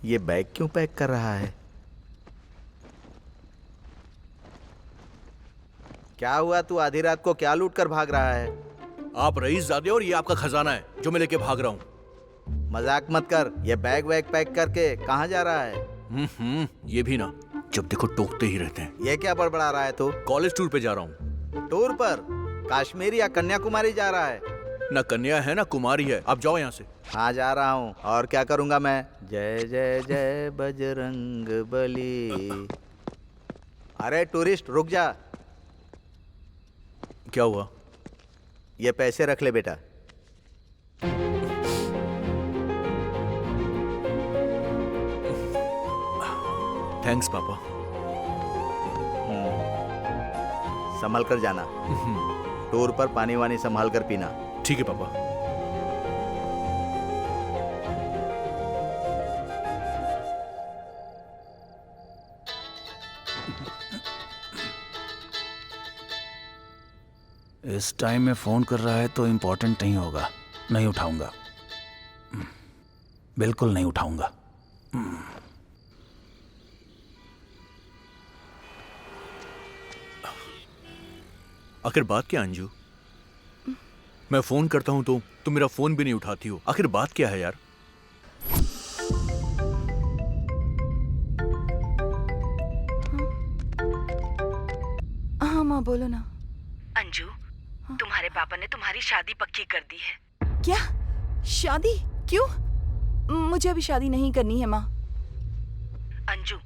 ये बैग क्यों पैक कर रहा है? क्या हुआ? तू आधी रात को क्या लूट कर भाग रहा है? आप रईसजादे और ये आपका खजाना है जो मैं लेके भाग रहा हूँ। मजाक मत कर। ये बैग वैग पैक करके कहाँ जा रहा है? ये भी ना, जब देखो टोकते ही रहते हैं। ये क्या बड़बड़ा रहा है तू? कॉलेज टूर पे जा रहा हूँ। टूर पर? कश्मीर या कन्याकुमारी जा रहा है? ना कन्या है ना कुमारी है। आप जाओ यहाँ से। हाँ जा रहा हूँ। और क्या करूँगा मैं? जय जय जय बजरंग बली। अरे टूरिस्ट रुक जा। क्या हुआ? ये पैसे रख ले बेटा। थैंक्स पापा। संभल कर जाना। टूर पर पानी वानी संभाल कर पीना। ठीक है पापा। इस टाइम में फोन कर रहा है तो इम्पोर्टेंट नहीं होगा। नहीं उठाऊंगा, बिल्कुल नहीं उठाऊंगा। आखिर बात क्या अंजू? मैं फोन करता हूं तो तुम मेरा फोन भी नहीं उठाती हो। आखिर बात क्या है यार? हाँ बोलो ना। अंजू, तुम्हारे पापा ने तुम्हारी शादी पक्की कर दी है। क्या? शादी? क्यों? मुझे अभी शादी नहीं करनी है माँ। अंजू,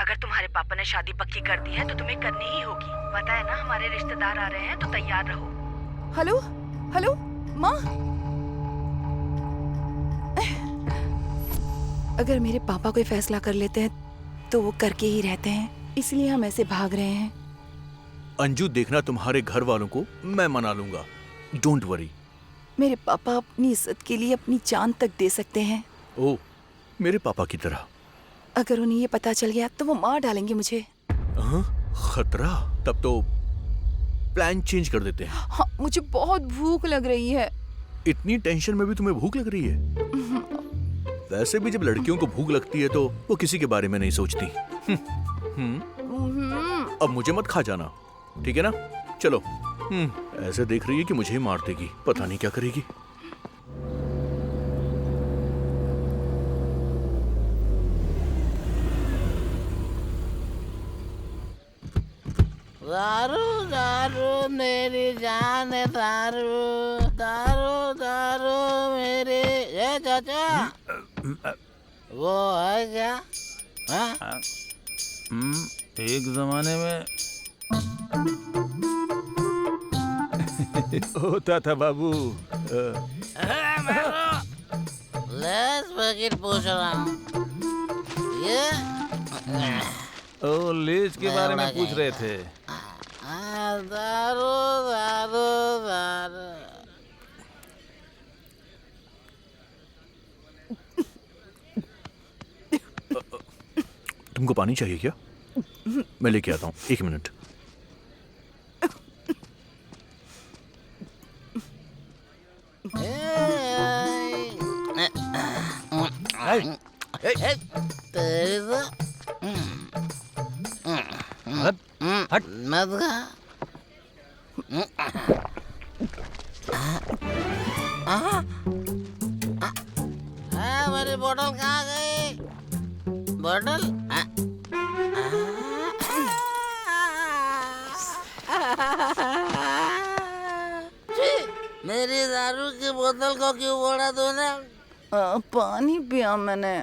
अगर तुम्हारे पापा ने शादी पक्की कर दी है तो तुम्हें करनी ही होगी। पता है ना, हमारे रिश्तेदार आ रहे हैं, तो तैयार रहो। हेलो हेलो माँ, अगर मेरे पापा कोई फैसला कर लेते हैं तो वो करके ही रहते हैं, इसलिए हम ऐसे भाग रहे हैं। अंजू, देखना तुम्हारे घर वालों को मैं मना लूंगा, डोंट वरी। मेरे पापा अपनी इज्जत के लिए अपनी जान तक दे सकते हैं। ओ, मेरे पापा की तरह। अगर उन्हें ये पता चल गया तो वो मार डालेंगे मुझे। हाँ, खतरा? तब तो प्लान चेंज कर देते हैं। हाँ, मुझे बहुत भूख लग रही है। इतनी टेंशन में भी तुम्हें भूख लग रही है? वैसे भी जब लड़कियों को भूख लगती है तो वो किसी के बारे में नहीं सोचती। अब मुझे मत खा जाना, ठीक है ना? चलो। ऐसे देख रही है कि मुझे ही मार देगी, पता नहीं क्या करेगी। दारू दारू मेरी जान है, दारू दारू दारू मेरी। ये चाचा, वो है क्या? हाँ? एक जमाने में होता था बाबू। लेस बकेट पूछ रहा हूँ। ये ओ, लेज के बारे में पूछ रहे थे। दारू दारू दारू। तुमको पानी चाहिए क्या? मैं लेके आता हूँ, 1 मिनट। हट मत खा। मेरी बोतल कहाँ गई? बोतल? मेरी दारू की बोतल को क्यों फोड़ा तूने? पानी पिया मैंने।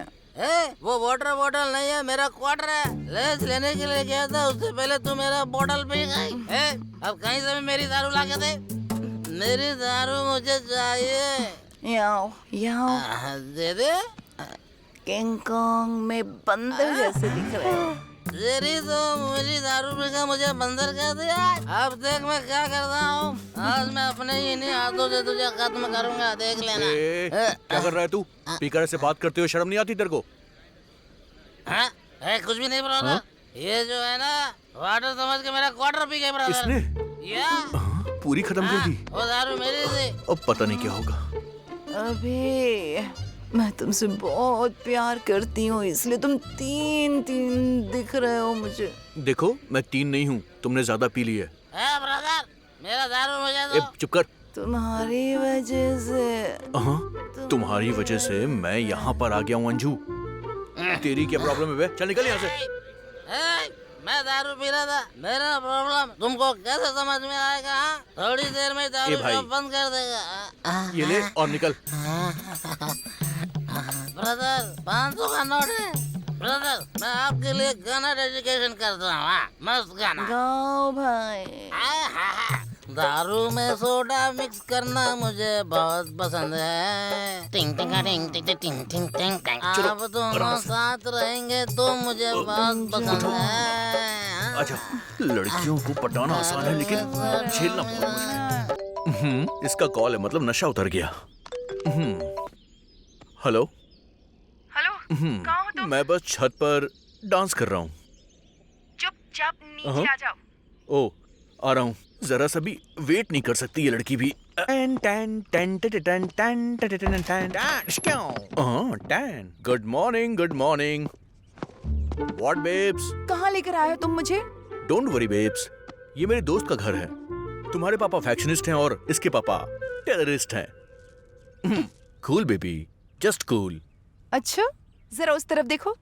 वो वाटर बोतल नहीं है, मेरा क्वार्टर है। लेस लेने के लिए गया था, उससे पहले तू मेरा बोतल पी गई। अब कहीं से भी मेरी दारू ला के दे। मेरी दारू मुझे चाहिए। याओ याओ। दे दे। किंग कॉन्ग में बंदर जैसे दिख रहे हो। तेरी तो मेरी दारू पीकर मुझे बंदर कह दिया। अब देख मैं क्या करता हूँ। आज मैं अपने ही इन्हीं हाथों से तुझे खत्म करूंगा, देख लेना। क्या कर रहा है तू? स्पीकर से बात करते हुए शर्म नहीं आती तेरे को? हाँ? कुछ भी नहीं ब्रदर। ये जो है ना, वाटर समझ के मेरा क्वार्टर पी गए ब्रदर। इसने? या? पूरी खत्म कर दी? वो दारू मेरी थी। अब पता नहीं क्या होगा। अबे, मैं तुमसे बहुत प्यार करती हूँ, इसलिए तुम तीन दिख रहे हो मुझे। देखो, मैं 3 नहीं हूँ, तुमने ज्यादा पी ली है। ब्रदर, मेरा दारू मुझे दो। चुप कर। तुम्हारी वजह से। तुम्हारी वजह से मैं यहाँ पर आ गया हूँ अंजू। तेरी क्या प्रॉब्लम है बे? चल निकल यहाँ से। मैं दारू पी रहा था, मेरा प्रॉब्लम तुमको कैसे समझ में आएगा? थोड़ी देर में दारू बंद कर देगा। ये ले और निकल। ब्रदर, 500 का नोट है। ब्रदर, मैं आपके लिए गाना डेडिकेशन करता हूँ। मस्त गाना गाओ भाई। दारू में सोडा मिक्स करना मुझे बहुत पसंद है। टिंग टिंग टिंग टिंग टिंग टिंग टिंग टिंग। आप दोनों साथ रहेंगे तो मुझे बहुत पसंद है। अच्छा, लड़कियों को पटाना आसान है लेकिन झेलना बहुत मुश्किल। इसका कॉल है, मतलब नशा उतर गया। हेलो हेलो, कहाँ हो तुम? मैं बस छत पर डांस कर रहा हूँ। चुपचाप नीचे आ जाओ। ओ, आ रहा हूँ। जरा सा भी वेट नहीं कर सकती ये लड़की भी। Good morning, good morning. What babes? कहाँ लेकर आए हो तुम मुझे? डोंट वरी बेब्स, ये मेरे दोस्त का घर है। तुम्हारे पापा फैक्शनिस्ट हैं और इसके पापा टेररिस्ट हैं। Cool baby, just cool. अच्छा, जरा उस तरफ देखो।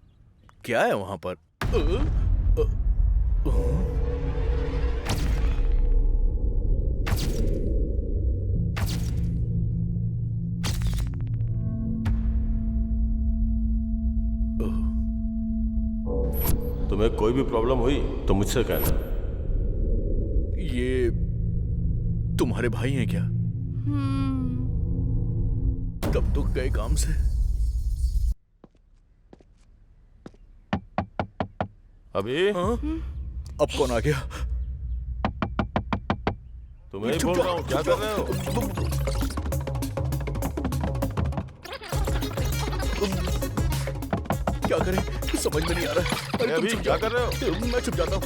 क्या है वहां पर? तुम्हें कोई भी प्रॉब्लम हुई तो मुझसे कहना। ये तुम्हारे भाई हैं क्या? तब तो गए काम से। अभी अब कौन आ गया? तुम्हें बोल रहा हूँ, क्या कर रहे हो? क्या करें समझ में नहीं आ रहा है। अरे अभी तुम क्या कर रहे हो? मैं चुप जाता हूँ।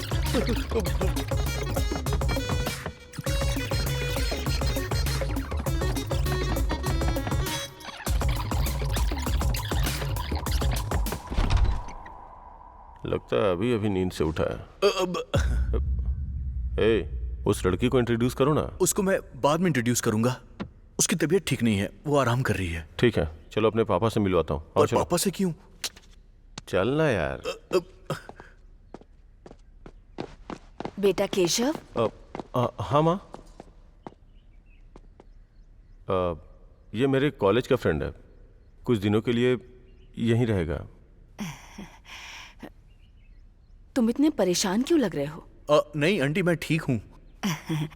लगता है अभी अभी नींद से उठा है। उस लड़की को इंट्रोड्यूस करो ना। उसको मैं बाद में इंट्रोड्यूस करूंगा। उसकी तबीयत ठीक नहीं है, वो आराम कर रही है। ठीक है, चलो अपने पापा से मिलवाता हूँ। और पापा से क्यों? चलना यार। बेटा केशव। हाँ माँ। ये मेरे कॉलेज का फ्रेंड है, कुछ दिनों के लिए यहीं रहेगा। तुम इतने परेशान क्यों लग रहे हो? नहीं आंटी, मैं ठीक हूँ।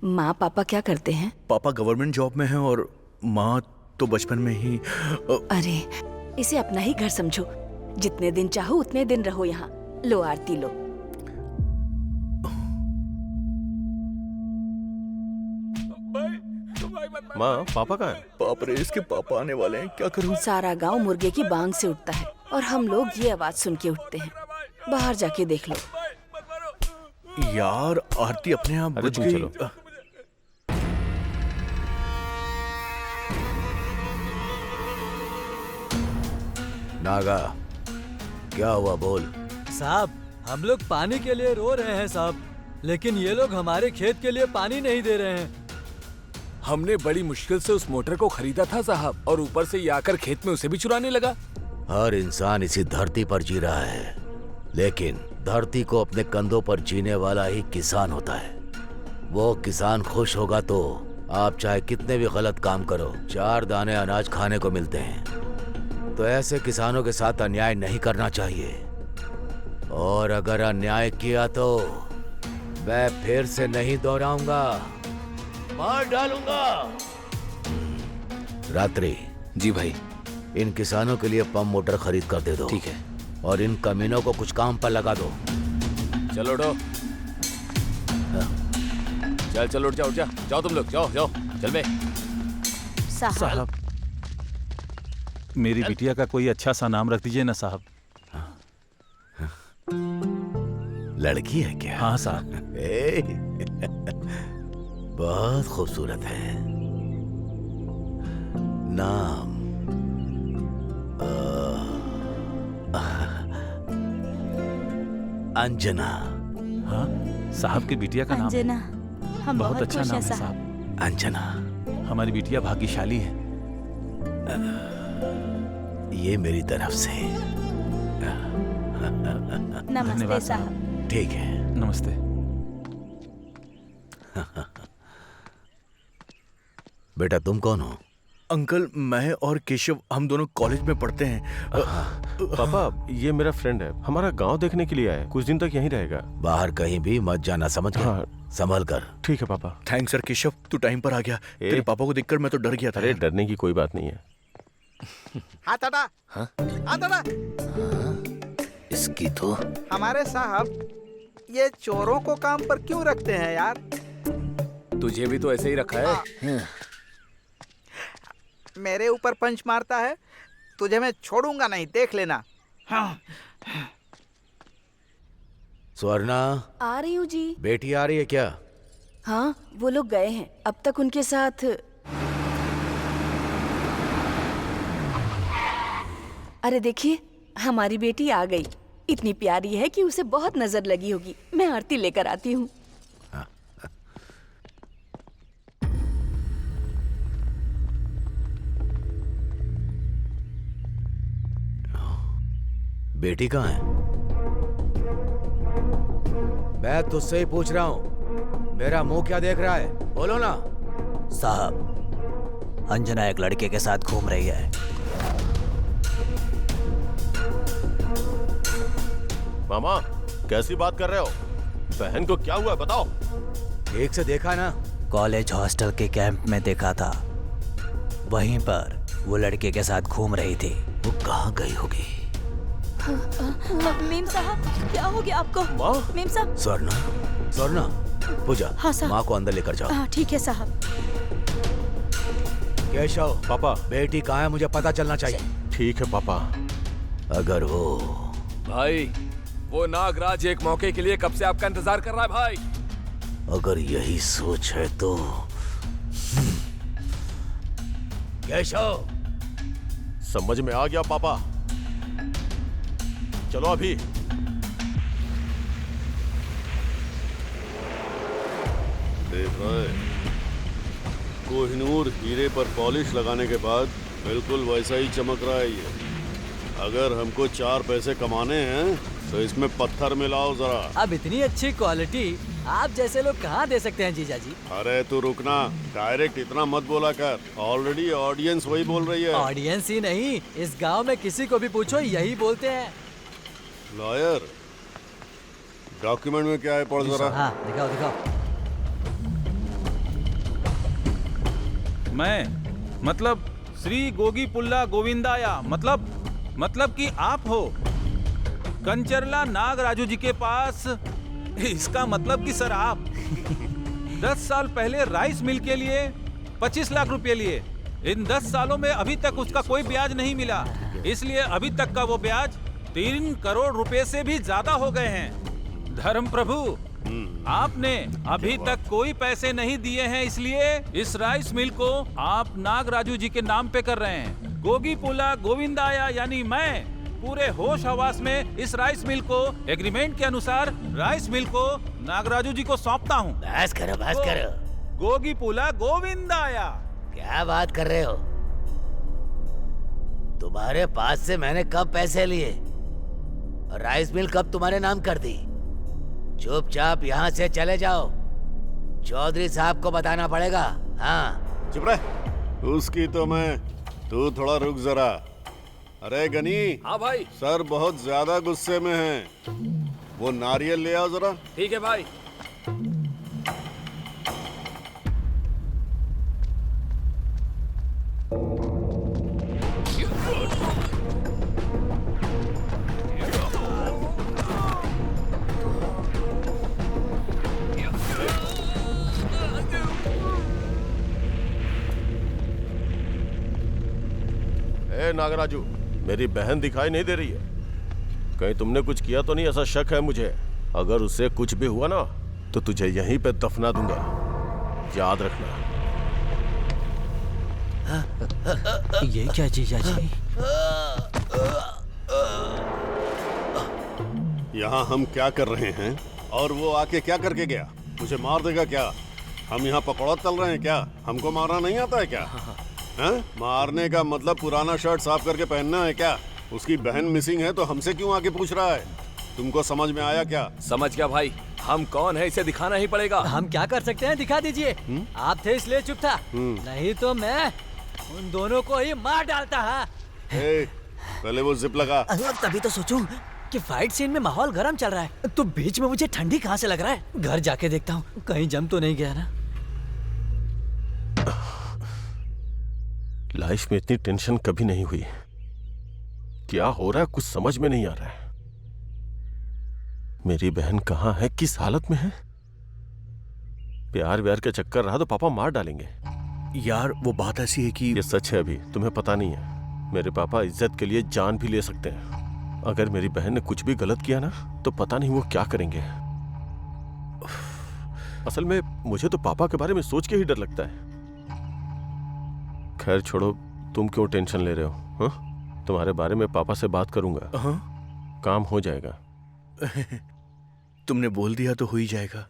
माँ पापा क्या करते हैं? पापा गवर्नमेंट जॉब में हैं और माँ तो बचपन में ही। अरे इसे अपना ही घर समझो, जितने दिन चाहो उतने दिन रहो यहाँ। लो आरती लो। माँ पापा कहाँ है? बाप रे, इसके पापा आने वाले हैं, क्या करूँ? सारा गांव मुर्गे की बांग से उठता है और हम लोग ये आवाज सुन के उठते हैं। बाहर जाके देख लो। यार आरती अपने आप बच गई। चलो। नागा, क्या हुआ बोल। साहब, हम लोग पानी के लिए रो रहे हैं साहब, लेकिन ये लोग हमारे खेत के लिए पानी नहीं दे रहे हैं। हमने बड़ी मुश्किल से उस मोटर को खरीदा था साहब, और ऊपर से ये आकर खेत में उसे भी चुराने लगा। हर इंसान इसी धरती पर जी रहा है, लेकिन धरती को अपने कंधों पर जीने वाला ही किसान होता है। वो किसान खुश होगा तो आप चाहे कितने भी गलत काम करो, 4 दाने अनाज खाने को मिलते हैं। तो ऐसे किसानों के साथ अन्याय नहीं करना चाहिए, और अगर अन्याय किया तो मैं फिर से नहीं दोहराऊंगा, मार डालूंगा। रात्रि। जी भाई। इन किसानों के लिए पंप मोटर खरीद कर दे दो। ठीक है। और इन कमीनों को कुछ काम पर लगा दो। चलो उठो। चल उठ जा जाओ तुम लोग, जाओ चल बे। साहब, मेरी बिटिया का कोई अच्छा सा नाम रख दीजिए ना साहब। लड़की है क्या? हाँ साहब। बहुत खूबसूरत है। नाम अंजना। हाँ साहब की बिटिया का नाम है। अंजना, हम बहुत बहुत अच्छा खुश नाम हैं है साहब। साहब। अंजना, हमारी बिटिया भाग्यशाली है। ये मेरी तरफ से। नमस्ते साहब। ठीक है। नमस्ते। बेटा तुम कौन हो? अंकल, मैं और केशव हम दोनों कॉलेज में पढ़ते हैं। पापा, ये मेरा फ्रेंड है, हमारा गांव देखने के लिए आया है, कुछ दिन तक यहीं रहेगा। बाहर कहीं भी मत जाना, समझ गए? हाँ। संभल कर। ठीक है पापा। Thanks sir. केशव, तू टाइम पर आ गया। तेरे पापा को देखकर मैं तो डर गया था। अरे डरने की कोई बात नहीं है। हाथ हटा। हाँ? हाथ हटा। इसकी तो हमारे साहब ये चोरों को काम पर क्यों रखते हैं यार? तुझे भी तो ऐसे ही रखा है। मेरे ऊपर पंच मारता है, तुझे मैं छोड़ूंगा नहीं, देख लेना। हाँ। स्वर्णा, आ रही हूँ जी। बेटी आ रही है क्या? हाँ, वो लोग गए हैं। अब तक उनके साथ। अरे देखिए, हमारी बेटी आ गई। इतनी प्यारी है कि उसे बहुत नजर लगी होगी। मैं आरती लेकर आती हूँ। बेटी कहाँ है? मैं तुझसे ही पूछ रहा हूँ, मेरा मुंह क्या देख रहा है? बोलो ना। साहब, अंजना एक लड़के के साथ घूम रही है। मामा कैसी बात कर रहे हो? बहन को क्या हुआ बताओ। ठीक से देखा ना? कॉलेज हॉस्टल के कैंप में देखा था, वहीं पर वो लड़के के साथ घूम रही थी। वो कहाँ गई होगी? मेम साहब क्या हो गया आपको? मेम साहब। स्वर्णा पूजा, हाँ साहब। माँ को अंदर लेकर जाओ। हाँ ठीक है साहब। केशव पापा, बेटी कहाँ है मुझे पता चलना चाहिए। ठीक है पापा। अगर वो भाई, वो नागराज एक मौके के लिए कब से आपका इंतजार कर रहा है भाई। अगर यही सोच है तो केशव। समझ में आ गया पापा। चलो अभी। देख रहे, कोहिनूर हीरे पर पॉलिश लगाने के बाद बिल्कुल वैसा ही चमक रहा है ये। अगर हमको 4 पैसे कमाने हैं तो इसमें पत्थर मिलाओ जरा। अब इतनी अच्छी क्वालिटी आप जैसे लोग कहाँ दे सकते हैं जीजा जी? अरे तू रुकना, डायरेक्ट इतना मत बोला कर। ऑलरेडी ऑडियंस वही बोल रही है। ऑडियंस ही नहीं, इस गांव में किसी को भी पूछो यही बोलते हैं। लॉयर, डॉक्यूमेंट में क्या है पढ़ जरा। हाँ दिखाओ दिखाओ। मैं मतलब श्री गोगी पुल्ला गोविंदाया, मतलब कि आप हो कंचरला नागराजू जी के पास। इसका मतलब कि सर आप 10 साल पहले राइस मिल के लिए 25 लाख रुपए लिए। इन 10 सालों में अभी तक उसका कोई ब्याज नहीं मिला, इसलिए अभी तक का वो ब्याज 3 करोड़ रुपए से भी ज्यादा हो गए हैं। धर्म प्रभु, आपने अभी तक कोई पैसे नहीं दिए हैं, इसलिए इस राइस मिल को आप नागराजू जी के नाम पे कर रहे हैं। गोगी पुला गोविंदाया यानी मैं पूरे होश हवास में इस राइस मिल को एग्रीमेंट के अनुसार राइस मिल को नागराजू जी को सौंपता हूँ। बस करो बस करो। गोगी पुला गोविंदाया। क्या बात कर रहे हो? तुम्हारे पास से मैंने कब पैसे लिए और राइस मिल कब तुम्हारे नाम कर दी? चुपचाप यहाँ से चले जाओ, चौधरी साहब को बताना पड़ेगा। हाँ चुप रह। उसकी तो मैं, तू थोड़ा रुक जरा। अरे गनी। हाँ भाई। सर बहुत ज्यादा गुस्से में हैं। वो नारियल ले आओ जरा। ठीक है भाई। नागराजू, मेरी बहन दिखाई नहीं दे रही है। कहीं तुमने कुछ किया तो नहीं? ऐसा शक है मुझे। अगर उससे कुछ भी हुआ ना तो तुझे यहीं पे दफना दूंगा, याद रखना। ये क्या जीजा जी? यहाँ हम क्या कर रहे हैं और वो आके क्या करके गया? मुझे मार देगा क्या? हम यहाँ पकौड़ा तल रहे हैं क्या? हमको मारना नहीं आता है क्या? है? मारने का मतलब पुराना शर्ट साफ करके पहनना है क्या? उसकी बहन मिसिंग है तो हमसे क्यों आके पूछ रहा है? तुमको समझ में आया क्या? समझ गया भाई, हम कौन है इसे दिखाना ही पड़ेगा। हम क्या कर सकते हैं, दिखा दीजिए। आप थे इसलिए चुप था, नहीं तो मैं उन दोनों को ही मार डालता। पहले वो जिप लगा। तभी तो सोचूं कि फाइट सीन में माहौल गर्म चल रहा है, तो बीच में मुझे ठंडी कहाँ से लग रहा है। घर जाके देखता हूँ कहीं जम तो नहीं गया ना। लाइफ में इतनी टेंशन कभी नहीं हुई। क्या हो रहा है कुछ समझ में नहीं आ रहा है। मेरी बहन कहाँ है, किस हालत में है? प्यार व्यार का चक्कर रहा तो पापा मार डालेंगे। यार वो बात ऐसी है कि ये सच है, अभी तुम्हें पता नहीं है। मेरे पापा इज्जत के लिए जान भी ले सकते हैं। अगर मेरी बहन ने कुछ भी गलत किया ना तो पता नहीं वो क्या करेंगे। असल में मुझे तो पापा के बारे में सोच के ही डर लगता है। खैर छोड़ो, तुम क्यों टेंशन ले रहे हो? हाँ? तुम्हारे बारे में पापा से बात करूंगा। काम हो जाएगा। तुमने बोल दिया तो हो ही जाएगा।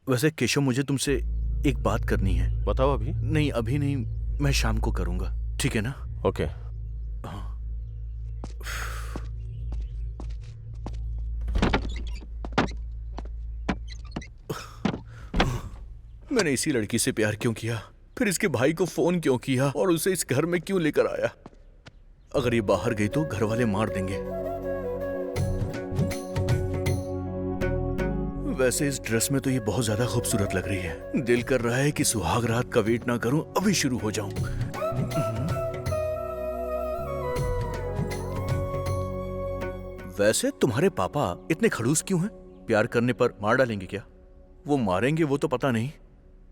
वैसे केशव, मुझे तुमसे एक बात करनी है। बताओ। अभी नहीं, अभी नहीं, मैं शाम को करूंगा, ठीक है ना? ओके। मैंने इसी लड़की से प्यार क्यों किया? फिर इसके भाई को फोन क्यों किया और उसे इस घर में क्यों लेकर आया? अगर ये बाहर गई तो घर वाले मार देंगे। वैसे इस ड्रेस में तो ये बहुत ज्यादा खूबसूरत लग रही है। दिल कर रहा है कि सुहाग रात का वेट ना करूं, अभी शुरू हो जाऊं। वैसे तुम्हारे पापा इतने खड़ूस क्यों हैं? प्यार करने पर मार डालेंगे क्या? वो मारेंगे वो तो पता नहीं,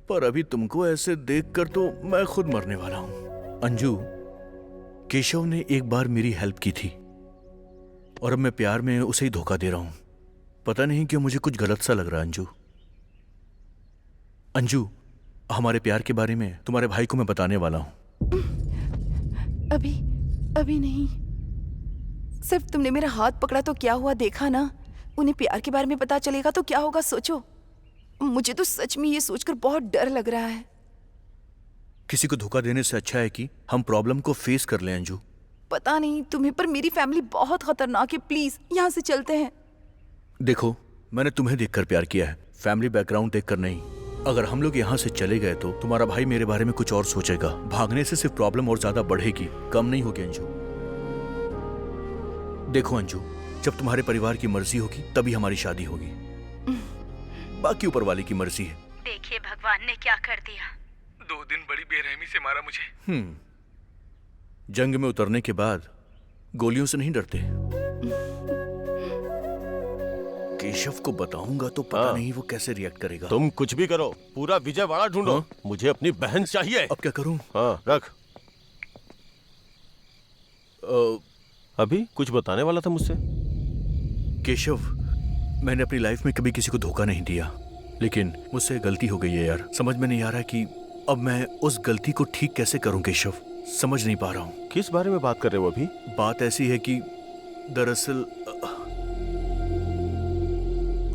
पर अभी तुमको ऐसे देखकर तो मैं खुद मरने वाला हूं। अंजू, केशव ने एक बार मेरी हेल्प की थी और अब मैं प्यार में उसे ही धोखा दे रहा हूं। पता नहीं क्यों मुझे कुछ गलत सा लग रहा है। अंजू, अंजू, हमारे प्यार के बारे में तुम्हारे भाई को मैं बताने वाला हूं। अभी नहीं। सिर्फ तुमने मेरा हाथ पकड़ा तो क्या हुआ, देखा ना? उन्हें प्यार के बारे में पता चलेगा तो क्या होगा, सोचो। मुझे तो सच में ये सोचकर बहुत डर लग रहा है। किसी को धोखा देने से अच्छा है कि हम प्रॉब्लम को फेस कर लें। अंजू, पता नहीं तुम्हें, पर मेरी फैमिली बहुत खतरनाक है। प्लीज यहाँ से चलते हैं। देखो, मैंने तुम्हें देखकर प्यार किया है, फैमिली बैकग्राउंड देखकर नहीं। अगर हम लोग यहाँ से चले गए तो तुम्हारा भाई मेरे बारे में कुछ और सोचेगा। भागने से सिर्फ प्रॉब्लम और ज्यादा बढ़ेगी, कम नहीं होगी। अंजू देखो अंजू, जब तुम्हारे परिवार की मर्जी होगी तभी हमारी शादी होगी, बाकी ऊपर वाले की मर्जी है। देखिए भगवान ने क्या कर दिया। 2 दिन बड़ी बेरहमी से मारा मुझे। जंग में उतरने के बाद गोलियों से नहीं डरते। केशव को बताऊंगा तो पता नहीं वो कैसे रिएक्ट करेगा। तुम कुछ भी करो, पूरा विजयवाड़ा ढूंढो। मुझे अपनी बहन चाहिए। अब क्या करूं? हाँ, रख। अभी कुछ बताने वाला था मुझसे? केशव, मैंने अपनी लाइफ में कभी किसी को धोखा नहीं दिया, लेकिन मुझसे गलती हो गई है यार। समझ में नहीं आ रहा कि अब मैं उस गलती को ठीक कैसे करूं। केशव, समझ नहीं पा रहा हूं। किस बारे में बात कर रहे हो अभी? बात ऐसी है कि दरअसल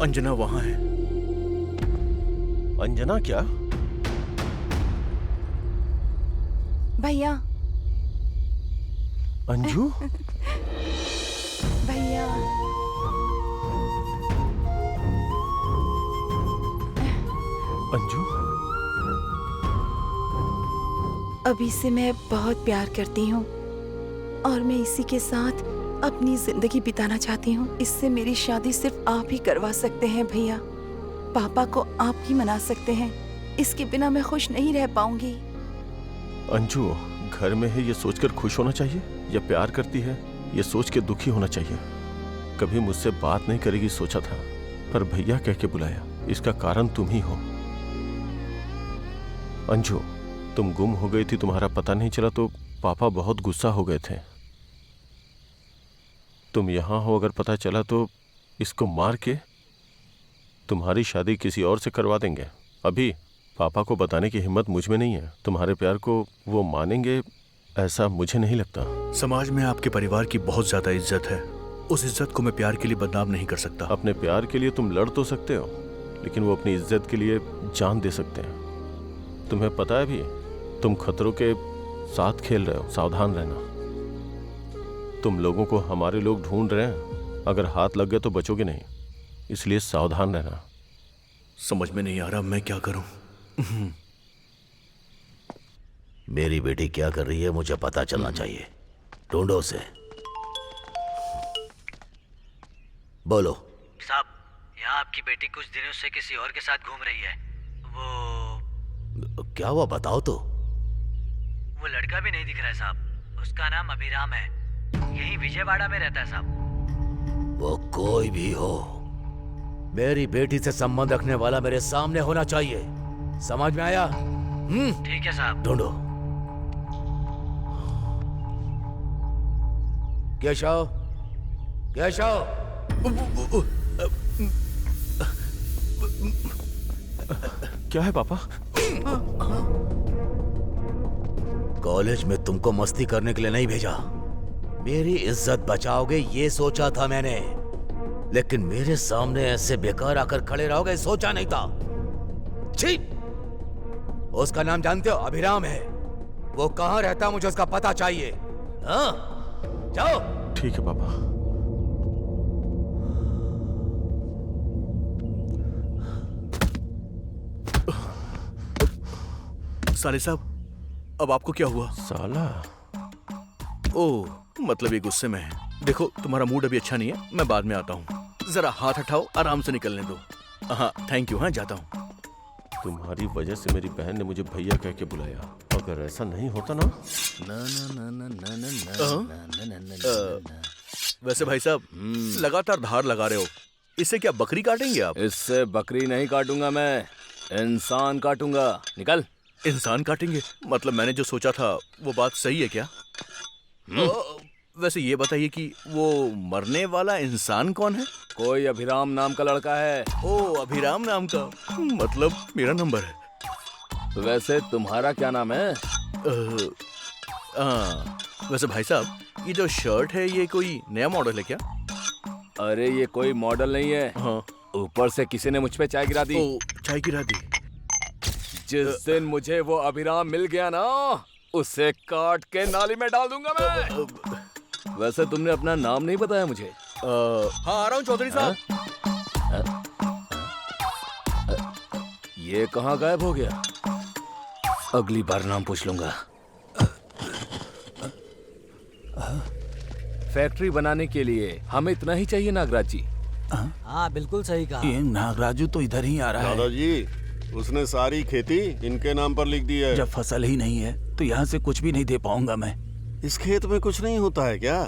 अंजना वहां है। अंजना क्या? भैया। अंजू? भैया। अंजू? अभी से मैं बहुत प्यार करती हूँ और मैं इसी के साथ अपनी जिंदगी बिताना चाहती हूँ। इससे मेरी शादी सिर्फ आप ही करवा सकते हैं भैया। पापा को आप ही मना सकते हैं। इसके बिना मैं खुश नहीं रह पाऊंगी। अंजू, घर में है ये सोचकर खुश होना चाहिए या प्यार करती है ये सोच के दुखी होना चाहिए? कभी मुझसे बात नहीं करेगी सोचा था, पर भैया कह के बुलाया। इसका कारण तुम ही हो। अंजू, तुम गुम हो गई थी, तुम्हारा पता नहीं चला तो पापा बहुत गुस्सा हो गए थे। तुम यहाँ हो, अगर पता चला तो इसको मार के तुम्हारी शादी किसी और से करवा देंगे। अभी पापा को बताने की हिम्मत मुझ में नहीं है। तुम्हारे प्यार को वो मानेंगे ऐसा मुझे नहीं लगता। समाज में आपके परिवार की बहुत ज्यादा इज्जत है। उस इज्जत को मैं प्यार के लिए बदनाम नहीं कर सकता। अपने प्यार के लिए तुम लड़ तो सकते हो, लेकिन वो अपनी इज्जत के लिए जान दे सकते हैं। तुम्हें पता है भी, तुम खतरों के साथ खेल रहे हो। सावधान रहना। तुम लोगों को हमारे लोग ढूंढ रहे हैं, अगर हाथ लग गए तो बचोगे नहीं, इसलिए सावधान रहना। समझ में नहीं आ रहा मैं क्या करूं। मेरी बेटी क्या कर रही है मुझे पता चलना चाहिए। ढूंढो उसे। बोलो। साहब, यहाँ आपकी बेटी कुछ दिनों से किसी और के साथ घूम रही है। वो क्या हुआ बताओ तो। वो लड़का भी नहीं दिख रहा है साहब। उसका नाम अभिराम है, यही विजयवाड़ा में रहता है साहब। वो कोई भी हो, मेरी बेटी से संबंध रखने वाला मेरे सामने होना चाहिए। समझ में आया? ठीक है साहब। ढूंढो। केशव, केशव। क्या है पापा? कॉलेज में तुमको मस्ती करने के लिए नहीं भेजा। मेरी इज्जत बचाओगे ये सोचा था मैंने, लेकिन मेरे सामने ऐसे बेकार आकर खड़े रहोगे सोचा नहीं था। छी! उसका नाम जानते हो? अभिराम है। वो कहाँ रहता है मुझे उसका पता चाहिए। हाँ, जाओ। ठीक है पापा। साले साहब, अब आपको क्या हुआ? साला? ओह, मतलब ये गुस्से में है। देखो, तुम्हारा मूड अभी अच्छा नहीं है, मैं बाद में आता हूँ। जरा हाथ हटाओ, आराम से निकलने दो। हाँ थैंक यू, हाँ जाता हूँ। तुम्हारी वजह से मेरी बहन ने मुझे भैया कह के बुलाया। अगर ऐसा नहीं होता ना। वैसे भाई साहब लगातार धार लगा रहे हो, इससे क्या बकरी काटेंगे आप? इससे बकरी नहीं काटूंगा मैं, इंसान काटूंगा। निकल। इंसान काटेंगे? मतलब मैंने जो सोचा था वो बात सही है क्या? वैसे ये बताइए कि वो मरने वाला इंसान कौन है? कोई अभिराम नाम का लड़का है। ओ अभिराम नाम का, मतलब मेरा नंबर है। वैसे तुम्हारा क्या नाम है? वैसे भाई साहब ये जो शर्ट है ये कोई नया मॉडल है क्या? अरे ये कोई मॉडल नहीं है। हाँ। ऊपर से किसी ने मुझ पे चाय गिरा दी। ओ चाय गिरा दी? जिस दिन मुझे वो अभिराम मिल गया ना, उसे काट के नाली में डाल दूंगा मैं। वैसे तुमने अपना नाम नहीं बताया मुझे। हाँ आ रहा हूँ चौधरी साहब। ये कहाँ गायब हो गया? अगली बार नाम पूछ लूंगा। फैक्ट्री बनाने के लिए हमें इतना ही चाहिए नागराज जी। हाँ बिल्कुल सही कहा। ये नागराजू तो इधर ही आ रहा है। दादाजी उसने सारी खेती इनके नाम पर लिख दी है। जब फसल ही नहीं है तो यहाँ से कुछ भी नहीं दे पाऊंगा मैं। इस खेत में कुछ नहीं होता है क्या?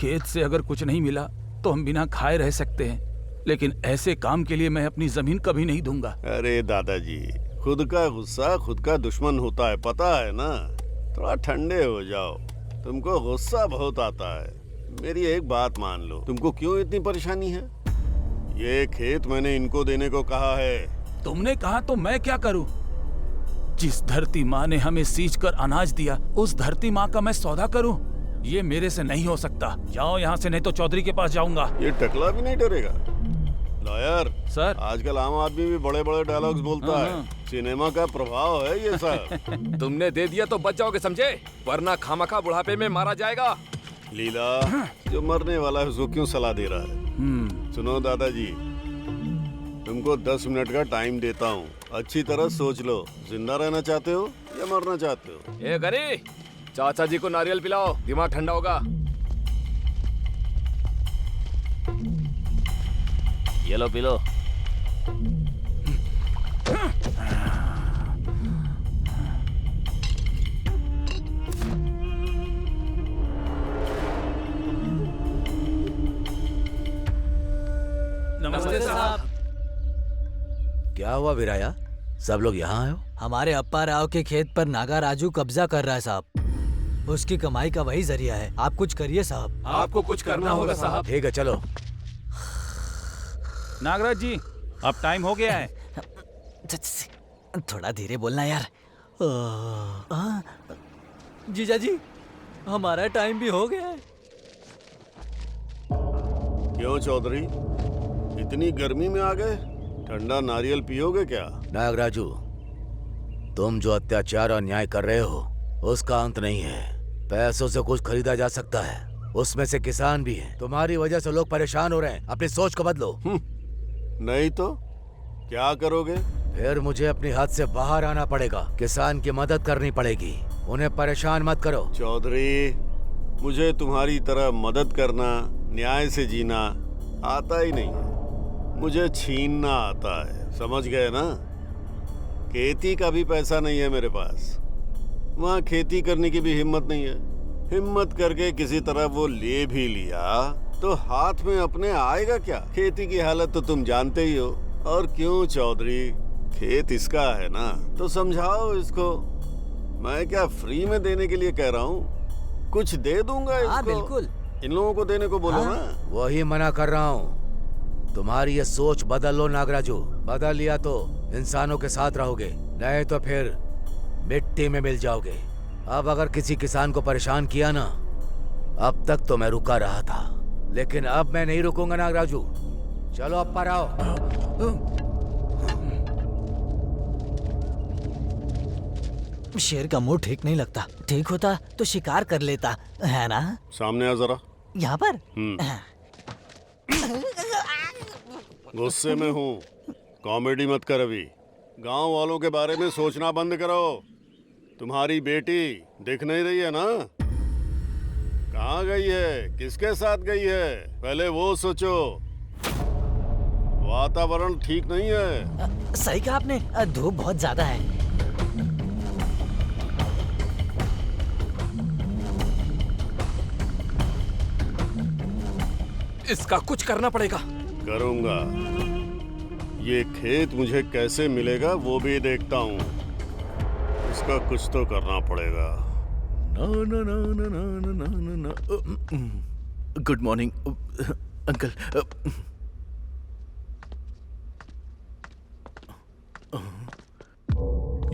खेत से अगर कुछ नहीं मिला तो हम बिना खाए रह सकते हैं, लेकिन ऐसे काम के लिए मैं अपनी जमीन कभी नहीं दूंगा। अरे दादाजी खुद का गुस्सा खुद का दुश्मन होता है, पता है ना। थोड़ा ठंडे हो जाओ, तुमको गुस्सा बहुत आता है। मेरी एक बात मान लो, तुमको क्यों इतनी परेशानी है? ये खेत मैंने इनको देने को कहा है। तुमने कहा तो मैं क्या करूं? जिस धरती माँ ने हमें सींच कर अनाज दिया, उस धरती माँ का मैं सौदा करूं? ये मेरे से नहीं हो सकता। जाओ यहाँ से, नहीं तो चौधरी के पास जाऊंगा। ये टकला भी नहीं डरेगा? लॉयर सर, आजकल आम आदमी भी बड़े बड़े डायलॉग्स बोलता है। सिनेमा का प्रभाव है ये सब। तुमने दे दिया तो बच जाओगे समझे, वरना खामखा बुढ़ापे में मारा जाएगा। लीला जो मरने वाला है उसको क्यों सलाह दे रहा है? सुनो दादाजी, तुमको 10 मिनट का टाइम देता हूँ, अच्छी तरह सोच लो। जिंदा रहना चाहते हो या मरना चाहते हो? ए गरी, चाचा जी को नारियल पिलाओ, दिमाग ठंडा होगा। ये लो पी लो। नमस्ते साहब। क्या हुआ विराया, सब लोग यहाँ आए हो? हमारे अप्पा राव के खेत पर नागा राजू कब्जा कर रहा है साहब। उसकी कमाई का वही जरिया है। आप कुछ करिए साहब। आपको कुछ करना होगा साहब। ठीक है चलो। नागराज जी अब टाइम हो गया है। थोड़ा धीरे बोलना यार। जीजा जी हमारा टाइम भी हो गया है। क्यों चौधरी, इतनी गर्मी में आ गए? ठंडा नारियल पियोगे क्या? नागराजू, तुम जो अत्याचार और अन्याय कर रहे हो उसका अंत नहीं है। पैसों से कुछ खरीदा जा सकता है, उसमें से किसान भी हैं। तुम्हारी वजह से लोग परेशान हो रहे हैं, अपनी सोच को बदलो। नहीं तो क्या करोगे? फिर मुझे अपनी हद से बाहर आना पड़ेगा, किसान की मदद करनी पड़ेगी। उन्हें परेशान मत करो। चौधरी, मुझे तुम्हारी तरह मदद करना, न्याय से जीना आता ही नहीं है। मुझे छीनना आता है, समझ गए ना? खेती का भी पैसा नहीं है मेरे पास, वहाँ खेती करने की भी हिम्मत नहीं है। हिम्मत करके किसी तरह वो ले भी लिया तो हाथ में अपने आएगा क्या? खेती की हालत तो तुम जानते ही हो। और क्यों चौधरी, खेत इसका है ना, तो समझाओ इसको। मैं क्या फ्री में देने के लिए कह रहा हूँ, कुछ दे दूंगा इसको। बिल्कुल। इन लोगों को देने को बोलो ना। वही मना कर रहा हूँ। तुम्हारी ये सोच बदल लो नागराजू। बदल लिया तो इंसानों के साथ रहोगे, नहीं तो फिर मिट्टी में मिल जाओगे। अब अगर किसी किसान को परेशान किया ना, अब तक तो मैं रुका रहा था, लेकिन अब मैं नहीं रुकूंगा नागराजू। चलो अब पर आओ। शेर का मुंह ठीक नहीं लगता। ठीक होता तो शिकार कर लेता है ना। सामने आ जरा। यहाँ पर गुस्से में हूँ, कॉमेडी मत कर अभी। गांव वालों के बारे में सोचना बंद करो। तुम्हारी बेटी दिख नहीं रही है ना? कहाँ गई है, किसके साथ गई है, पहले वो सोचो। वातावरण ठीक नहीं है। सही कहा आपने, धूप बहुत ज्यादा है। इसका कुछ करना पड़ेगा। करूंगा। ये खेत मुझे कैसे मिलेगा वो भी देखता हूँ। इसका कुछ तो करना पड़ेगा। ना ना ना ना ना ना ना ना। Good morning uncle.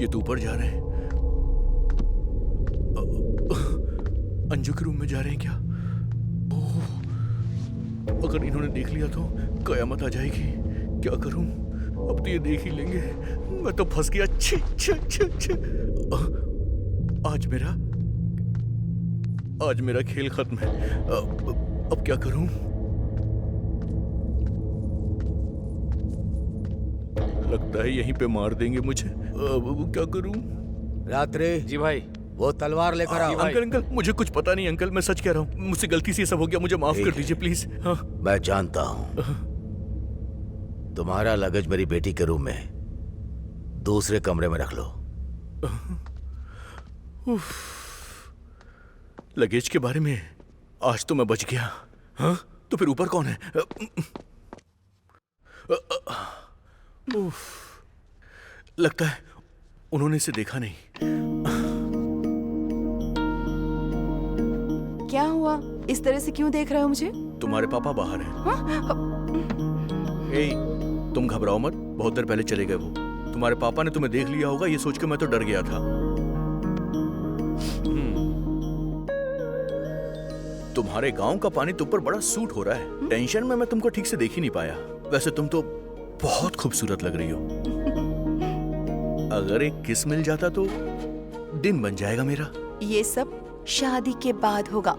ये तो ऊपर जा रहे हैं। अंजू के रूम में जा रहे हैं क्या? अगर इन्होंने देख लिया तो कयामत आ जाएगी। क्या करूं? अब तो ये देख ही लेंगे। मैं तो फंस गया। छी छी छी छी। आज मेरा खेल खत्म है। अब क्या करूं? लगता है यहीं पे मार देंगे मुझे। अब क्या करूं? रात्रि जी भाई। वो तलवार लेकर आओ। अंकल अंकल मुझे कुछ पता नहीं अंकल, मैं सच कह रहा हूँ। मुझसे गलती से ये सब हो गया, मुझे माफ कर दीजिए प्लीज। हाँ। मैं जानता हूँ। तुम्हारा लगेज मेरी बेटी के रूम में दूसरे कमरे में रख लो। लगेज के बारे में आज तो मैं बच गया। हाँ तो फिर ऊपर कौन है? लगता है उन्होंने इसे देखा नहीं। क्या हुआ? इस तरह से क्यों देख रहे हो मुझे? तुम्हारे पापा बाहर हैं। ए, तुम घबराओ मत, बहुत देर पहले चले गए वो। तुम्हारे पापा ने तुम्हें देख लिया होगा, ये सोच के मैं तो डर गया था। तुम्हारे गांव का पानी तुम पर बड़ा सूट हो रहा है। टेंशन में मैं तुमको ठीक से देख ही नहीं पाया। वैसे तुम तो बहुत खूबसूरत लग रही हो। अगर एक किस मिल जाता तो दिन बन जाएगा मेरा। ये सब शादी के बाद होगा।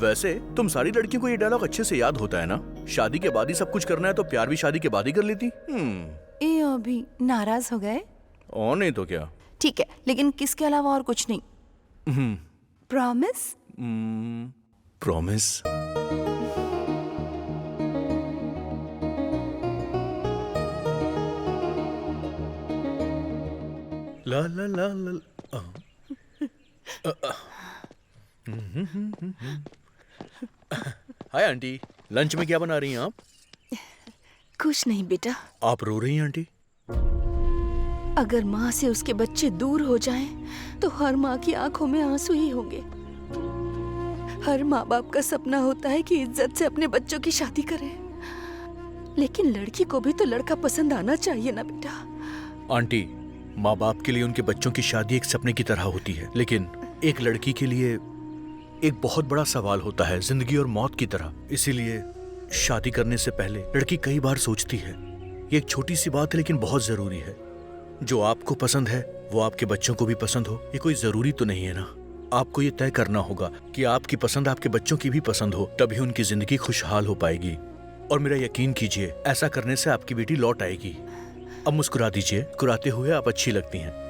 वैसे तुम सारी लड़कियों को ये डायलॉग अच्छे से याद होता है ना? शादी के बाद ही सब कुछ करना है तो प्यार भी शादी के बाद ही कर लेती। ये अभी नाराज हो गए? और नहीं तो क्या। ठीक है, लेकिन किसके अलावा और कुछ नहीं। प्रॉमिस? प्रॉमिस। ला ला ला ला। हाय आंटी, लंच में क्या बना रही हैं आप? कुछ नहीं बेटा। आप रो रही हैं आंटी? अगर माँ से उसके बच्चे दूर हो जाएं, तो हर माँ की आंखों में आंसू ही होंगे। हर माँ बाप का सपना होता है कि इज्जत से अपने बच्चों की शादी करें, लेकिन लड़की को भी तो लड़का पसंद आना चाहिए ना बेटा। आंटी, माँ बाप के लिए उनके बच्चों की शादी एक सपने की तरह होती है, लेकिन एक लड़की के लिए एक बहुत बड़ा सवाल होता है, जिंदगी और मौत की तरह। इसीलिए शादी करने से पहले लड़की कई बार सोचती है। ये एक छोटी सी बात है लेकिन बहुत जरूरी है। जो आपको पसंद है वो आपके बच्चों को भी पसंद हो, ये कोई जरूरी तो नहीं है ना। आपको ये तय करना होगा कि आपकी पसंद आपके बच्चों की भी पसंद हो, तभी उनकी जिंदगी खुशहाल हो पाएगी। और मेरा यकीन कीजिए, ऐसा करने से आपकी बेटी लौट आएगी। अब मुस्कुरा दीजिए, मुस्कुराते हुए आप अच्छी लगती हैं।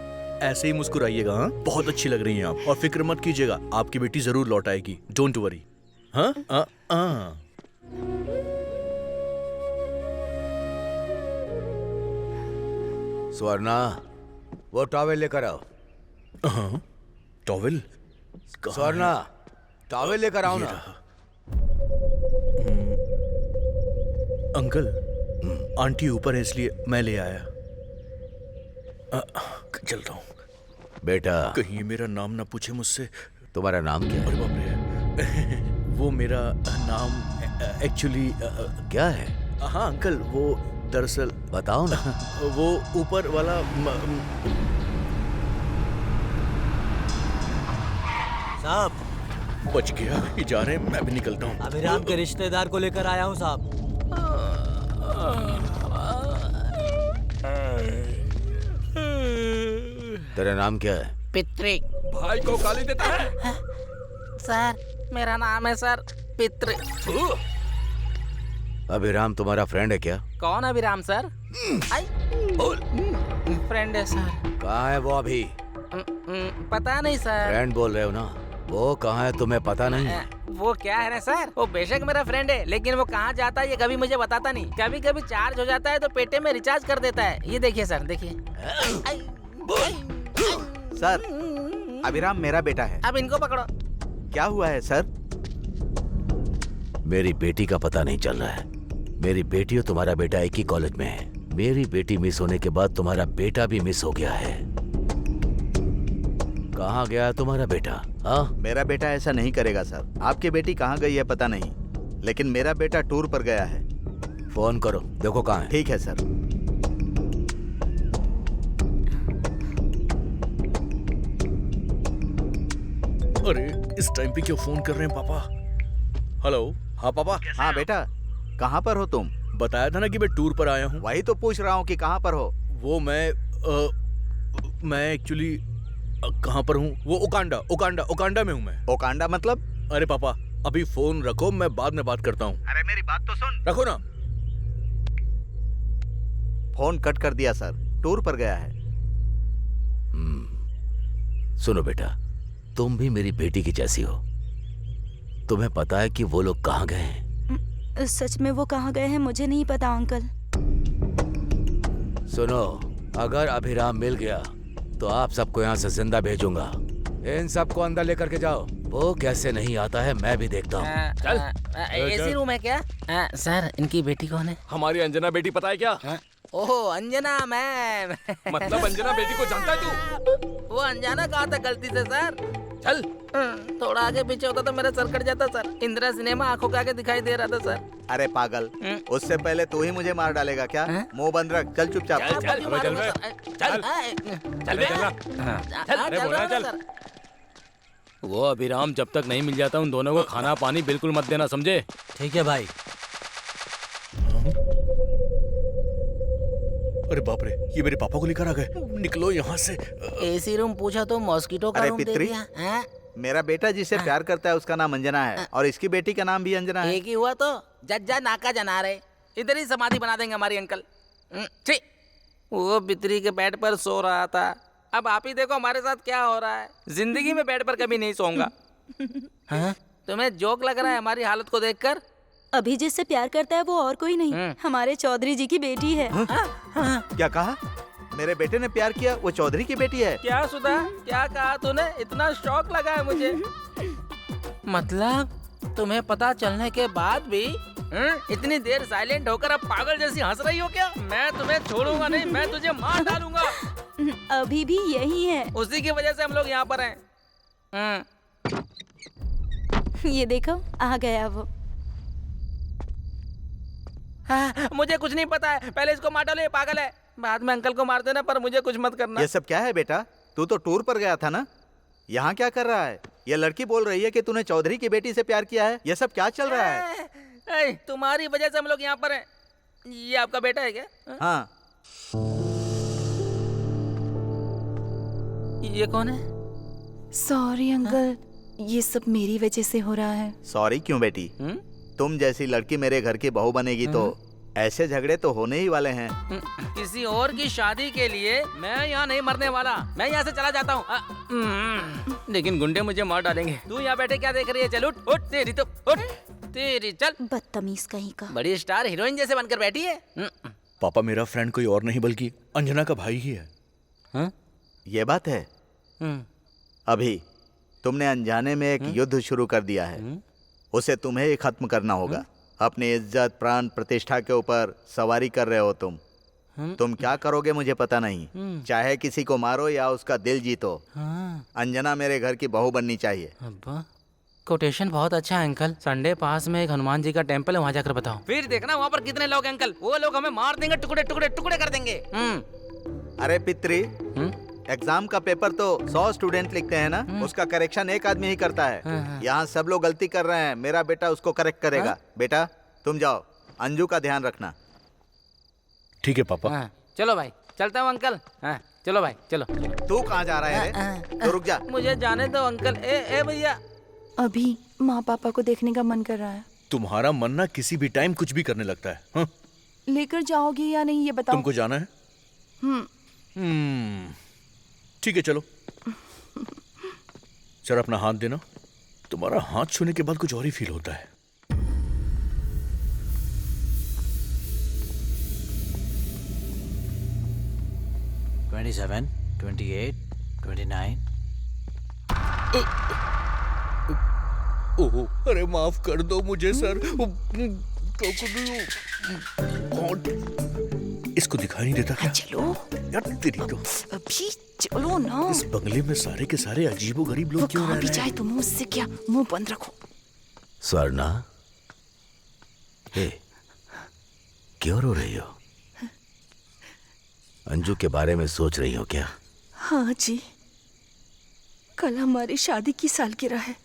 ऐसे ही मुस्कुराइएगा। हाँ, बहुत अच्छी लग रही हैं आप। और फिक्र मत कीजिएगा, आपकी बेटी जरूर लौट आएगी। Don't worry. हाँ स्वर्णा, वो टॉवेल लेकर आओ। हाँ, टॉवेल? स्वर्णा, टॉवेल लेकर आओ ना। अंकल, आंटी ऊपर है इसलिए मैं ले आया। चलता हूँ। बेटा, कहीं मेरा नाम ना पूछे मुझसे। तुम्हारा नाम क्या है? अरे बाप रे, वो मेरा नाम एक्चुअली क्या है? हाँ अंकल, वो दरअसल बताओ ना। वो ऊपर वाला साहब बच गया। ये जा रहे हैं, मैं भी निकलता हूँ। अभिराम के रिश्तेदार को लेकर आया हूँ साहब। तेरा नाम क्या है? पितृ। भाई को गाली देता है? सर, मेरा नाम है सर पितृ। अभिराम तुम्हारा फ्रेंड है क्या? कौन अभिराम सर? फ्रेंड है सर। कहाँ है वो अभी? पता नहीं सर। फ्रेंड बोल रहे हो ना? वो कहाँ है तुम्हें पता नहीं? वो क्या है ना सर, वो बेशक मेरा फ्रेंड है, लेकिन वो कहाँ जाता है ये कभी मुझे बताता नहीं। कभी कभी चार्ज हो जाता है तो पेटे में रिचार्ज कर देता है। ये देखिए सर, देखिए। सर, अभिराम मेरा बेटा है। अब इनको पकड़ो। क्या हुआ है सर? मेरी बेटी का पता नहीं चल रहा है। मेरी बेटी और तुम्हारा बेटा एक ही कॉलेज में है। मेरी बेटी मिस होने के बाद तुम्हारा बेटा भी मिस हो गया है। कहाँ गया तुम्हारा बेटा? हाँ, मेरा बेटा ऐसा नहीं करेगा सर। आपकी बेटी कहाँ गई है पता नहीं, लेकिन मेरा बेटा टूर पर गया है। फोन करो, देखो कहाँ है। ठीक है सर। अरे इस टाइम पे क्यों फोन कर रहे हैं पापा? हेलो। हाँ पापा। हाँ बेटा, कहाँ पर हो तुम? बताया था ना कि मैं टूर पर आया हूँ। वही तो पूछ रहा हूँ कि कहाँ पर हो। वो मैं एक्चुअली कहाँ पर हूँ? वो ओकांडा में हूँ मैं। ओकांडा मतलब? अरे पापा अभी फोन रखो, मैं बाद में बात करता हूँ। अरे मेरी बात तो सुन। रखो ना। फोन कट कर दिया सर, टूर पर गया है। सुनो बेटा, तुम भी मेरी बेटी की जैसी हो। तुम्हें पता है कि वो लोग कहाँ गए हैं? सच में वो कहाँ गए हैं मुझे नहीं पता अंकल। सुनो, अगर अभिराम मिल गया तो आप सबको यहाँ से जिंदा भेजूंगा। इन सबको अंदर लेकर के जाओ। वो कैसे नहीं आता है मैं भी देखता हूँ। चल। एसी रूम है क्या? सर, इनकी बेटी कौन है? हमारी अंजना बेटी पता है क्या? ओह अंजना मैम। मतलब अंजना बेटी को जानता है तू? वो अनजाना कहा था गलती से सर। चल। थोड़ा आगे पीछे होता तो मेरा सर कट जाता सर। इंदिरा सिनेमा आंखों के आगे दिखाई दे रहा था सर। अरे पागल, उससे पहले तू ही मुझे मार डालेगा क्या? मुंह बंद रख, चल चुपचाप। चल। वो अभिराम जब तक नहीं मिल जाता उन दोनों को खाना पानी बिल्कुल मत देना, समझे? ठीक है भाई। अरे बाप रे, ये मेरे पापा को लेकर आ गए। निकलो यहाँ से। एसी रूम पूछा तो मॉस्किटो का अरे रूम दे पितरी, दिया। मेरा बेटा जिससे प्यार करता है उसका नाम अंजना है, और इसकी बेटी का नाम भी अंजना है। एक ही हुआ तो जज्जा नाका जना रहे। इधर ही समाधि बना देंगे हमारी अंकल। छी, वो पितरी के बेड पर सो रहा था। अब आप ही देखो हमारे साथ क्या हो रहा है। जिंदगी में बेड पर कभी नहीं सोऊंगा। तुम्हें जोक लग रहा है हमारी हालत को देखकर? अभी जिससे प्यार करता है वो और कोई नहीं, हमारे चौधरी जी की बेटी है। क्या कहा? मेरे बेटे ने प्यार किया, वो चौधरी की बेटी है? क्या सुधा, क्या कहा तूने? इतना शौक लगा है मुझे। मतलब तुम्हें पता चलने के बाद भी इतनी देर साइलेंट होकर अब पागल जैसी हंस रही हो क्या? मैं तुम्हें छोड़ूंगा नहीं, मैं तुझे मार डालूंगा। अभी भी यही है। उसी की वजह से हम लोग यहाँ पर हैं। ये देखो आ गया वो। मुझे कुछ नहीं पता है, पहले इसको मार डालो, ये पागल है। बाद में अंकल को मार देना, पर मुझे कुछ मत करना। ये सब क्या है बेटा? तू तो टूर पर गया था ना, यहाँ क्या कर रहा है? ये लड़की बोल रही है कि तूने चौधरी की बेटी से प्यार किया है। ये सब क्या चल रहा है? तुम्हारी वजह से हम लोग यहाँ पर हैं। ये आपका बेटा है क्या? हाँ। ये कौन है? सॉरी अंकल, ये सब मेरी वजह से हो रहा है। सॉरी क्यों बेटी? तुम जैसी लड़की मेरे घर की बहू बनेगी तो ऐसे झगड़े तो होने ही वाले हैं। किसी और की शादी के लिए मैं यहाँ नहीं मरने वाला। मैं यहाँ से चला जाता हूँ। लेकिन गुंडे मुझे मार डालेंगे। तू यहाँ बैठे क्या देख रही है? चल उठ उठ, तेरी तो उठ, तेरी चल। बदतमीज कहीं का। बड़ी स्टार हीरोइन जैसे बनकर बैठी है। पापा मेरा फ्रेंड कोई और नहीं बल्कि अंजना का भाई ही है। ये बात है। अभी तुमने अनजाने में एक युद्ध शुरू कर दिया है, उसे तुम्हें ही खत्म करना होगा। अपनी इज्जत प्राण प्रतिष्ठा के ऊपर सवारी कर रहे हो तुम क्या करोगे मुझे पता नहीं। चाहे किसी को मारो या उसका दिल जीतो, अंजना मेरे घर की बहू बननी चाहिए। कोटेशन बहुत अच्छा है अंकल। संडे पास में एक हनुमान जी का टेम्पल है, वहाँ जाकर बताओ। फिर देखना वहाँ पर कितने लोग हैं अंकल। वो लोग हमें मार देंगे, टुकड़े टुकड़े टुकड़े कर देंगे। अरे पितरी, एग्जाम का पेपर तो 100 स्टूडेंट लिखते हैं ना, उसका करेक्शन एक आदमी ही करता है। यहाँ सब लोग गलती कर रहे हैं, मेरा बेटा उसको करेक्ट करेगा। बेटा तुम जाओ, अंजू का ध्यान रखना। ठीक है पापा। चलो भाई, चलता हूँ अंकल। चलो भाई चलो। तू कहाँ जा रहा है? तो रुक जा। मुझे जाने दो अंकल। ए भैया, अभी माँ पापा को देखने का मन कर रहा है। तुम्हारा मन ना किसी भी टाइम कुछ भी करने लगता है। लेकर जाओगे या नहीं ये बताओ। तुमको जाना है? ठीक है चलो। सर अपना हाथ देना। तुम्हारा हाथ छूने के बाद कुछ और ही फील होता है। $27, $28, $29। ओह, अरे माफ कर दो मुझे सर। इसको दिखाई नहीं देता क्या? चलो यार तेरी तो। अभी चलो ना। इस बंगले में सारे के सारे अजीबो गरीब लोग क्यों रह भी रहे चाहे हैं? तो मुझसे क्या, मुंह बंद रखो। स्वर्णा, क्यों रो रही हो? अंजू के बारे में सोच रही हो क्या? हाँ जी, कल हमारी शादी की सालगिरह है।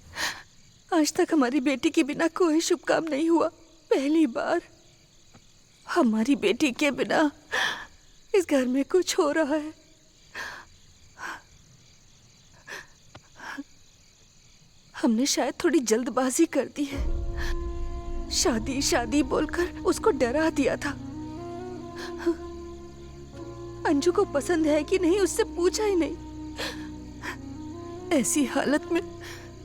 आज तक हमारी बेटी के बिना कोई शुभ काम नहीं हुआ। पहली बार हमारी बेटी के बिना इस घर में कुछ हो रहा है। हमने शायद थोड़ी जल्दबाजी कर दी है। शादी शादी बोलकर उसको डरा दिया था। अंजू को पसंद है कि नहीं उससे पूछा ही नहीं। ऐसी हालत में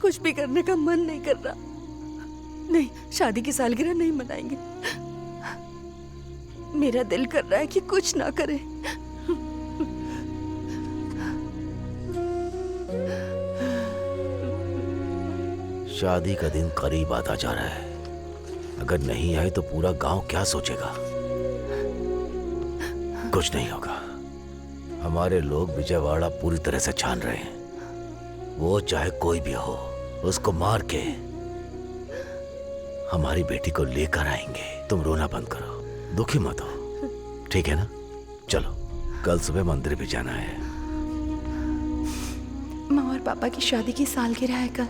कुछ भी करने का मन नहीं कर रहा। नहीं, शादी की सालगिरह नहीं मनाएंगे। मेरा दिल कर रहा है कि कुछ ना करें। शादी का दिन करीब आता जा रहा है। अगर नहीं आए तो पूरा गांव क्या सोचेगा? कुछ नहीं होगा। हमारे लोग विजयवाड़ा पूरी तरह से छान रहे हैं। वो चाहे कोई भी हो, उसको मार के हमारी बेटी को लेकर आएंगे। तुम रोना बंद करो, दुखी मत हो, ठीक है ना? चलो, कल सुबह मंदिर भी जाना है। माँ और पापा की शादी की सालगिरह है कल।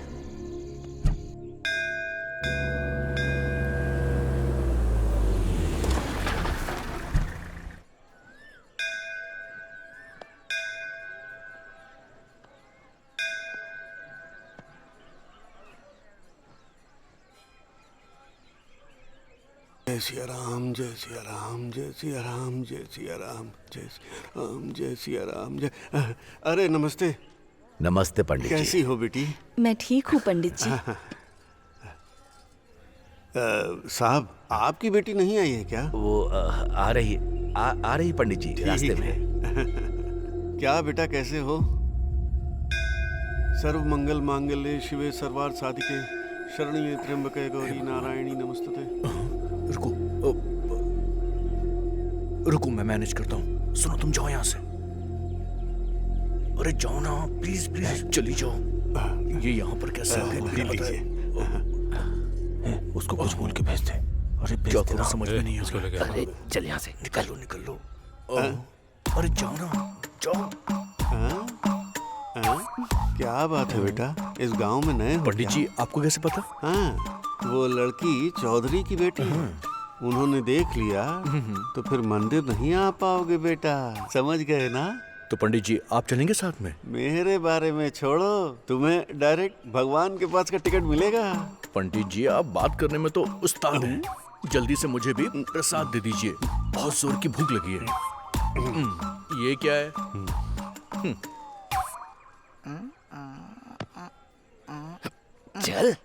जय सिया राम, जय सिया राम, जय सिया राम, जय सिया राम, जय सिया राम, जय सिया राम, जय। अरे नमस्ते। नमस्ते पंडित जी। कैसी हो बेटी? मैं ठीक हूँ पंडित जी। साहब, आपकी बेटी नहीं आई है क्या? वो आ रही पंडित जी, रास्ते में। क्या बेटा, कैसे हो? सर्व मंगल मांगल्ये शिवे सर्वार्थ साधिके शरण्ये त्र्यंबके गौरी नारायणी नमस्तुते। रुको, मैं मैनेज करता हूँ। सुनो, तुम जाओ यहाँ से। अरे जाओ ना, प्लीज प्लीज, चली जाओ। ये यहाँ पर कैसे आ गए? उसको कुछ बोल के भेज दे। अरे क्या करो, समझ में नहीं आ रहा। अरे चल यहाँ से, निकल लो। अरे जाओ ना, जाओ। क्या बात है बेटा, इस गांव में नए हो? पंडित जी, आपको कैसे पता? हाँ, वो लड़की चौधरी की बेटी है। उन्होंने देख लिया तो फिर मंदिर नहीं आ पाओगे बेटा, समझ गए ना? तो पंडित जी, आप चलेंगे साथ में? मेरे बारे में छोड़ो, तुम्हें डायरेक्ट भगवान के पास का टिकट मिलेगा। पंडित जी, आप बात करने में तो उस्ताद हैं। जल्दी से मुझे भी प्रसाद दे दीजिए, बहुत जोर की भूख लगी है। ये क्या है? चल।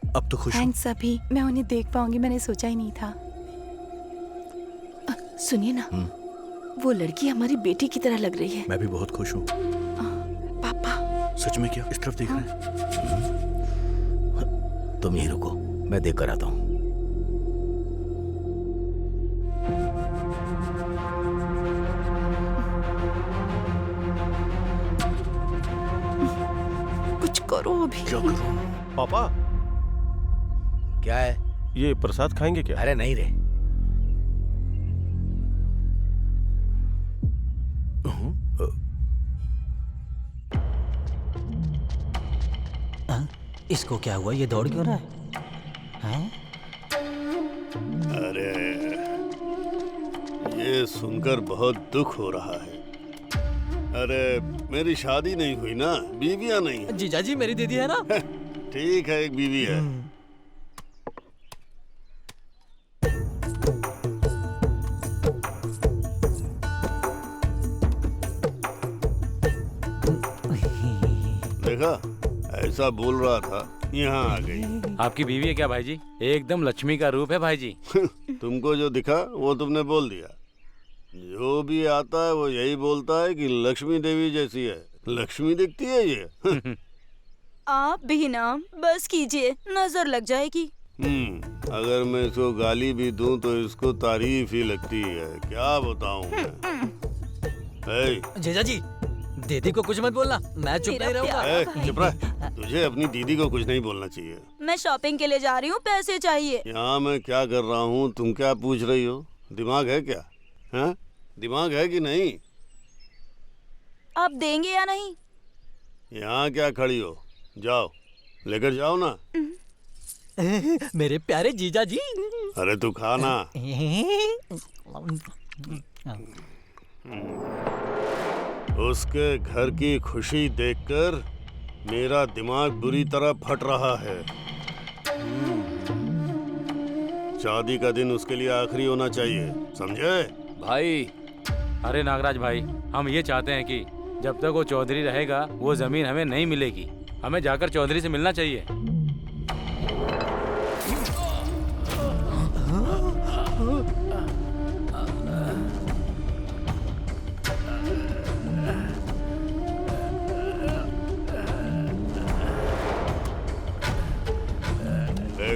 अब तो खुश हूँ। थैंक्स अभी, मैं उन्हें देख पाऊंगी, मैंने सोचा ही नहीं था। सुनिए ना, वो लड़की हमारी बेटी की तरह लग रही है। मैं भी बहुत खुश हूँ। पापा। सच में क्या? इस तरफ देख रहे हैं? तुम यहीं रुको, मैं देख कर आता हूँ। कुछ करो अभी। क्या करूँ? पापा, क्या है? ये प्रसाद खाएंगे क्या? अरे नहीं रे। इसको क्या हुआ? ये दौड़ क्यों रहा है? अरे, ये सुनकर बहुत दुख हो रहा है। अरे, मेरी शादी नहीं हुई ना, बीवियां नहीं है। जीजा जी, मेरी दीदी है ना? ठीक है, एक बीवी है। देखा, ऐसा बोल रहा था, यहाँ आ गई। आपकी बीवी है क्या भाई जी? एकदम लक्ष्मी का रूप है भाई जी। तुमको जो दिखा वो तुमने बोल दिया। जो भी आता है वो यही बोलता है कि लक्ष्मी देवी जैसी है। लक्ष्मी दिखती है ये। आप भी ना बस कीजिए, नजर लग जाएगी। अगर मैं इसको गाली भी दूं तो इसको तारीफ ही लगती है। क्या बताऊं मैं? जीजा जी, दीदी को कुछ मत बोलना, मैं चुप नहीं रहूंगा। चुप रह। तुझे अपनी दीदी को कुछ नहीं बोलना चाहिए। मैं शॉपिंग के लिए जा रही हूँ, पैसे चाहिए। यहाँ मैं क्या कर रहा हूँ, तुम क्या पूछ रही हो? दिमाग है क्या? हाँ, दिमाग है कि नहीं? आप देंगे या नहीं? यहाँ क्या खड़ी हो? जाओ, लेकर जाओ ना। मेरे प्यारे जीजा जी। अरे तू खाना। उसके घर की खुशी देखकर मेरा दिमाग बुरी तरह फट रहा है। शादी का दिन उसके लिए आखिरी होना चाहिए, समझे भाई? अरे नागराज भाई, हम ये चाहते हैं कि जब तक वो चौधरी रहेगा वो जमीन हमें नहीं मिलेगी। हमें जाकर चौधरी से मिलना चाहिए।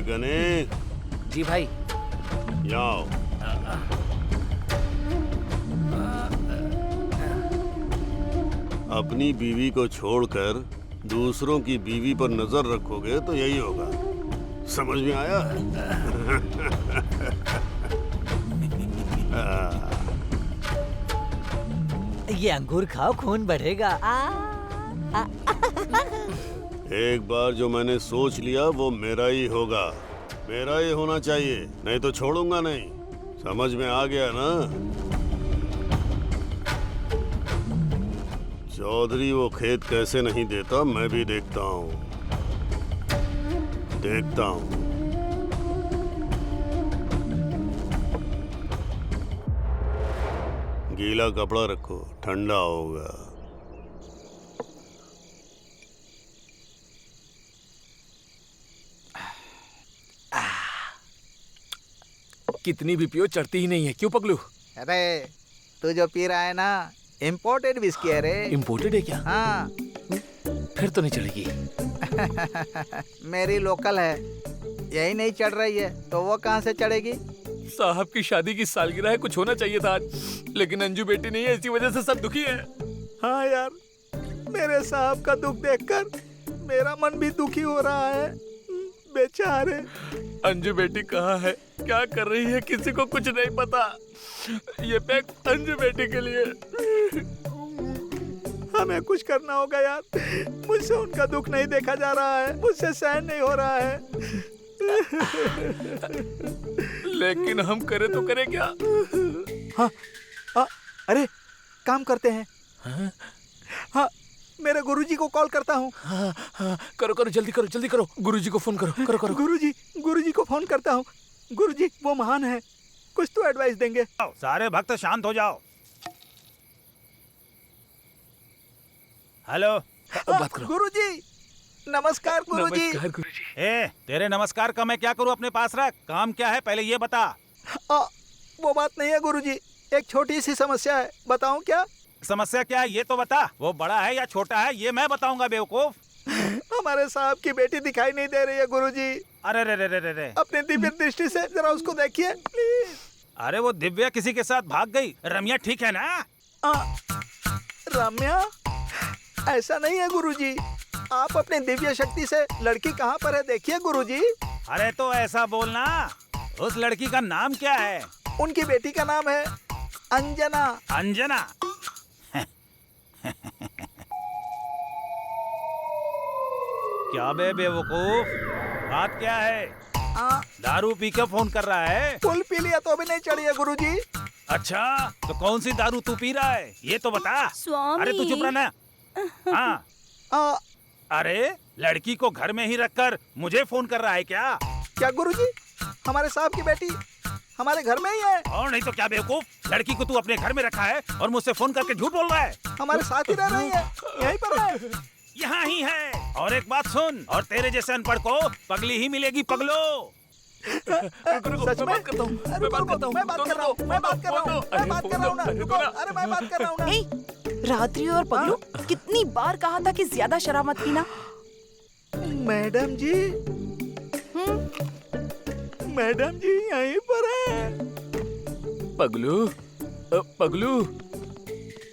गणेश जी भाई, जाओ। अपनी बीवी को छोड़कर दूसरों की बीवी पर नजर रखोगे तो यही होगा। समझ में आया? ये अंगूर खाओ, खून बढ़ेगा। एक बार जो मैंने सोच लिया वो मेरा ही होगा, मेरा ही होना चाहिए, नहीं तो छोड़ूंगा नहीं। समझ में आ गया ना? चौधरी वो खेत कैसे नहीं देता मैं भी देखता हूँ, देखता हूँ। गीला कपड़ा रखो, ठंडा होगा। कितनी भी पियो चढ़ती ही नहीं है, क्यों पगलू? अरे तू जो पी रहा है ना, इम्पोर्टेड विस्की है रे। इम्पोर्टेड है क्या? हाँ। फिर तो नहीं चलेगी। मेरी लोकल है, यही नहीं चढ़ रही है तो वो कहाँ से चढ़ेगी? साहब की शादी की सालगिरह है, कुछ होना चाहिए था आज, लेकिन अंजू बेटी नहीं है, इसी वजह से सब दुखी है। हाँ यार, मेरे साहब का दुख देखकर मेरा मन भी दुखी हो रहा है। बेचारे। अंजू बेटी कहाँ है, क्या कर रही है, किसी को कुछ नहीं पता। ये पैक अंजू बेटी के लिए। हमें कुछ करना होगा यार, मुझसे उनका दुख नहीं देखा जा रहा है, मुझसे सहन नहीं हो रहा है। लेकिन हम करें तो करें क्या? हाँ, अरे काम करते हैं। हाँ, मेरे गुरुजी को कॉल करता हूँ। हाँ, करो करो, जल्दी करो, जल्दी करो, गुरुजी को फोन करो, करो करो। गुरुजी को फोन करता हूँ। गुरुजी वो महान है, कुछ तो एडवाइस देंगे। सारे भक्त शांत हो जाओ। हेलो, बात करो। गुरुजी नमस्कार। गुरुजी नमस्कार गुरुजी। ए, तेरे नमस्कार का मैं क्या करूं, अपने पास रख। काम क्या है पहले ये बता। वो बात नहीं है गुरुजी, एक छोटी सी समस्या है, बताऊं क्या? समस्या क्या है ये तो बता। वो बड़ा है या छोटा है ये मैं बताऊंगा बेवकूफ। हमारे साहब की बेटी दिखाई नहीं दे रही है गुरुजी। अरे रे रे रे रे, अपने दिव्य दृष्टि से जरा उसको देखिए प्लीज। अरे वो दिव्या किसी के साथ भाग गई। रम्या ठीक है ना? रम्या? ऐसा नहीं है गुरुजी, आप अपने दिव्य शक्ति से लड़की कहाँ पर है देखिए गुरुजी। अरे तो ऐसा बोलना, उस लड़की का नाम क्या है? उनकी बेटी का नाम है अंजना। अंजना? क्या बे बेवकूफ, बात क्या है? दारू पी के फोन कर रहा है? फुल पी लिया तो भी नहीं चढ़ी है गुरुजी। अच्छा, तो कौन सी दारू तू पी रहा है ये तो बता। स्वामी। अरे तू चुप रहना। हाँ। अरे लड़की को घर में ही रखकर मुझे फोन कर रहा है क्या? क्या गुरुजी, हमारे साहब की बेटी हमारे घर में ही है। और नहीं तो क्या बेवकूफ, लड़की को तू अपने घर में रखा है और मुझसे फोन करके झूठ बोल रहा है। हमारे साथ ही रह रही है, यहीं पर है। यहाँ ही है। और एक बात सुन, और तेरे जैसे अनपढ़ को पगली ही मिलेगी पगलो। सच में? मैं बात करता हूँ। रात्रि और पगलू, कितनी बार कहा था कि ज्यादा शराब मत पीना। मैडम जी, मैडम जी यहीं पर है। पगलू, पगलू,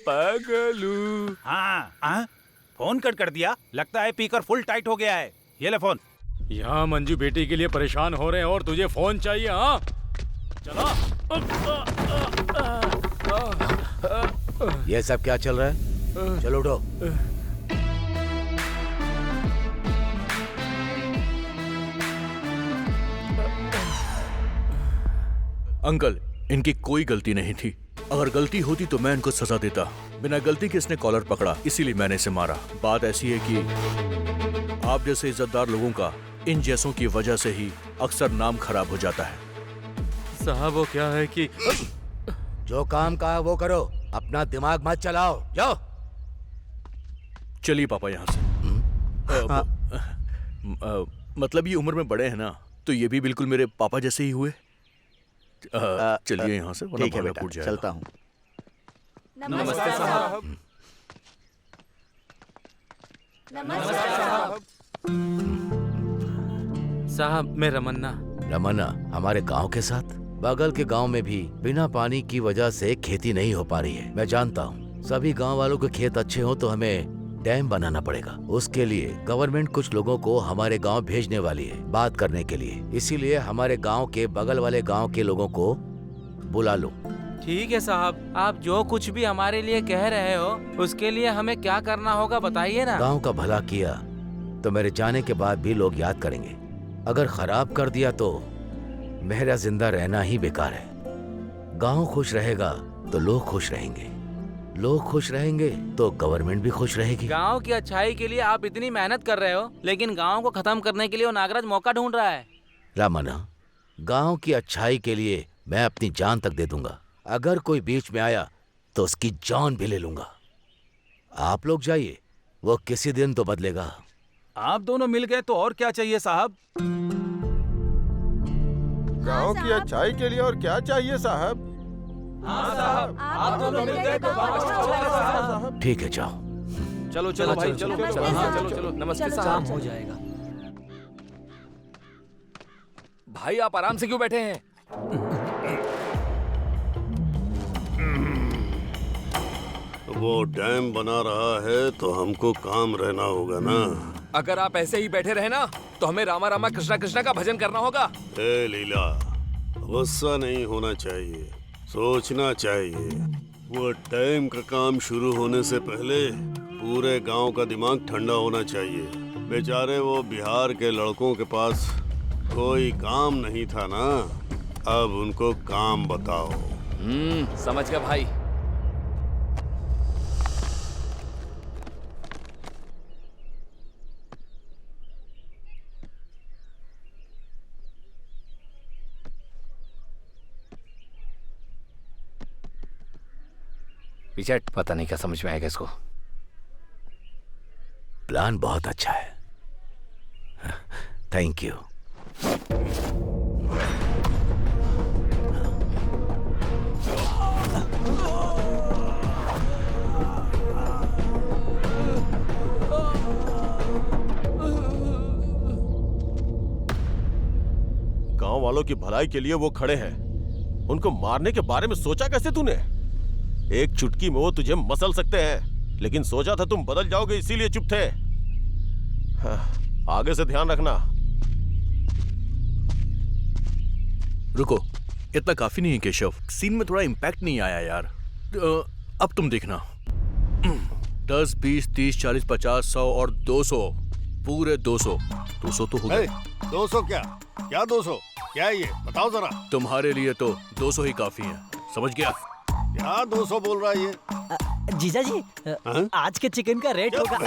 पगलू। हाँ, फोन कट कर दिया। लगता है पीकर फुल टाइट हो गया है। ये ले फोन। यहाँ मंजू बेटी के लिए परेशान हो रहे हैं और तुझे फोन चाहिए? हाँ चला। ये सब क्या चल रहा है? चलो उठो। अंकल, इनकी कोई गलती नहीं थी। अगर गलती होती तो मैं इनको सजा देता। बिना गलती के इसने कॉलर पकड़ा, इसीलिए मैंने इसे मारा। बात ऐसी है कि आप जैसे इज्जतदार लोगों का इन जैसों की वजह से ही अक्सर नाम खराब हो जाता है। साहब वो क्या है कि जो काम कहा वो करो, अपना दिमाग मत चलाओ। जाओ। चलिए पापा यहाँ से। मतलब ये उम्र में बड़े हैं ना, तो ये भी बिल्कुल मेरे पापा जैसे ही हुए। चलिए यहाँ से, वरना ठीक है भागा बेटा, फूट जाएगा। चलता हूँ। नमस्ते साहब। नमस्ते साहब। साहब मैं रमन्ना। रमन्ना हमारे गांव के साथ? बगल के गांव में भी बिना पानी की वजह से खेती नहीं हो पा रही है। मैं जानता हूँ सभी गांव वालों के खेत अच्छे हो तो हमें डैम बनाना पड़ेगा। उसके लिए गवर्नमेंट कुछ लोगों को हमारे गांव भेजने वाली है बात करने के लिए। इसीलिए हमारे गांव के बगल वाले गांव के लोगों को बुला लो। ठीक है साहब, आप जो कुछ भी हमारे लिए कह रहे हो उसके लिए हमें क्या करना होगा बताइए ना। गांव का भला किया तो मेरे जाने के बाद भी लोग याद करेंगे। अगर खराब कर दिया तो मेरा जिंदा रहना ही बेकार है। गांव खुश रहेगा तो लोग खुश रहेंगे, लोग खुश रहेंगे तो गवर्नमेंट भी खुश रहेगी। गांव की अच्छाई के लिए आप इतनी मेहनत कर रहे हो, लेकिन गांव को खत्म करने के लिए वो नागराज मौका ढूंढ रहा है। रामन्ना, गांव की अच्छाई के लिए मैं अपनी जान तक दे दूंगा। अगर कोई बीच में आया तो उसकी जान भी ले लूंगा। आप लोग जाइए, वो किसी दिन तो बदलेगा। आप दोनों मिल गए तो और क्या चाहिए साहब? गांव की अच्छाई के लिए और क्या चाहिए साहब? हाँ साहब, आप दोनों मिल गए तो साहब। ठीक है, जाओ। चलो चलो भाई, चलो चलो, हाँ चलो चलो। नमस्ते काम साहब। हो जाएगा। भाई आप आराम से क्यों बैठे हैं? वो डैम बना रहा है तो हमको काम रहना होगा ना। अगर आप ऐसे ही बैठे रहे ना तो हमें रामा रामा कृष्णा कृष्णा का भजन करना होगा। ए लीला, गुस्सा नहीं होना चाहिए, सोचना चाहिए। वो डैम का काम शुरू होने से पहले पूरे गांव का दिमाग ठंडा होना चाहिए। बेचारे वो बिहार के लड़कों के पास कोई काम नहीं था ना, अब उनको काम बताओ। समझ गया भाई। पीछे पता नहीं क्या समझ में आएगा इसको। प्लान बहुत अच्छा है, थैंक यू। गांव वालों की भलाई के लिए वो खड़े हैं, उनको मारने के बारे में सोचा कैसे तूने? एक चुटकी में वो तुझे मसल सकते हैं, लेकिन सोचा था तुम बदल जाओगे इसीलिए चुप थे। हाँ, आगे से ध्यान रखना। रुको, इतना काफी नहीं है केशव। सीन में थोड़ा इम्पैक्ट नहीं आया यार। अब तुम देखना। 10, 20, 30, 40, 50, 100 और 200, पूरे 200। 200 तो हो गए। 200 क्या? क्या 200? क्या है ये? बताओ जरा। तुम्हारे लिए तो 200 ही काफी है, समझ गया? क्या 200 बोल रहा है ये? जीजा जी, आज के चिकन का रेट होगा।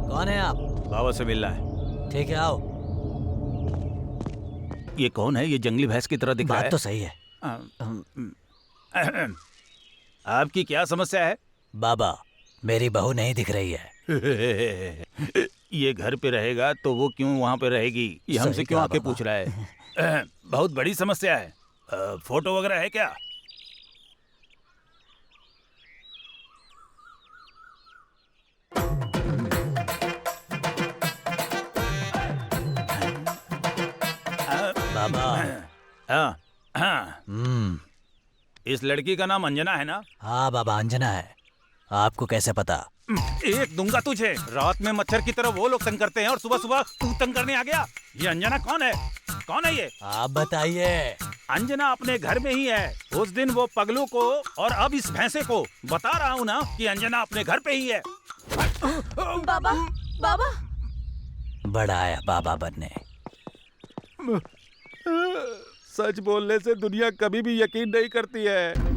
कौन है आप? बाबा से मिलना है। ठीक है, आओ। ये कौन है? ये जंगली भैंस की तरह दिख रहा है। बात तो सही है। आपकी क्या समस्या है? बाबा, मेरी बहू नहीं दिख रही है। ये घर पे रहेगा तो वो क्यों वहाँ पे रहेगी? ये हमसे सही क्यों कहा आके बाबा। पूछ रहा है? बहुत बड़ी समस्या है। फोटो वगैरह है क्या? बाबा। हाँ हाँ। इस लड़की का नाम अंजना है ना? हाँ बाबा, अंजना है। आपको कैसे पता? एक दूंगा तुझे। रात में मच्छर की तरह वो लोग तंग करते हैं और सुबह सुबह तू तंग करने आ गया। ये अंजना कौन है? कौन है ये? आप बताइए। अंजना अपने घर में ही है। उस दिन वो पगलू को और अब इस भैंसे को बता रहा हूँ ना कि अंजना अपने घर पे ही है। बाबा, बाबा। बड़ा आया बाबा बनने। सच बोलने से दुनिया कभी भी यकीन नहीं करती है।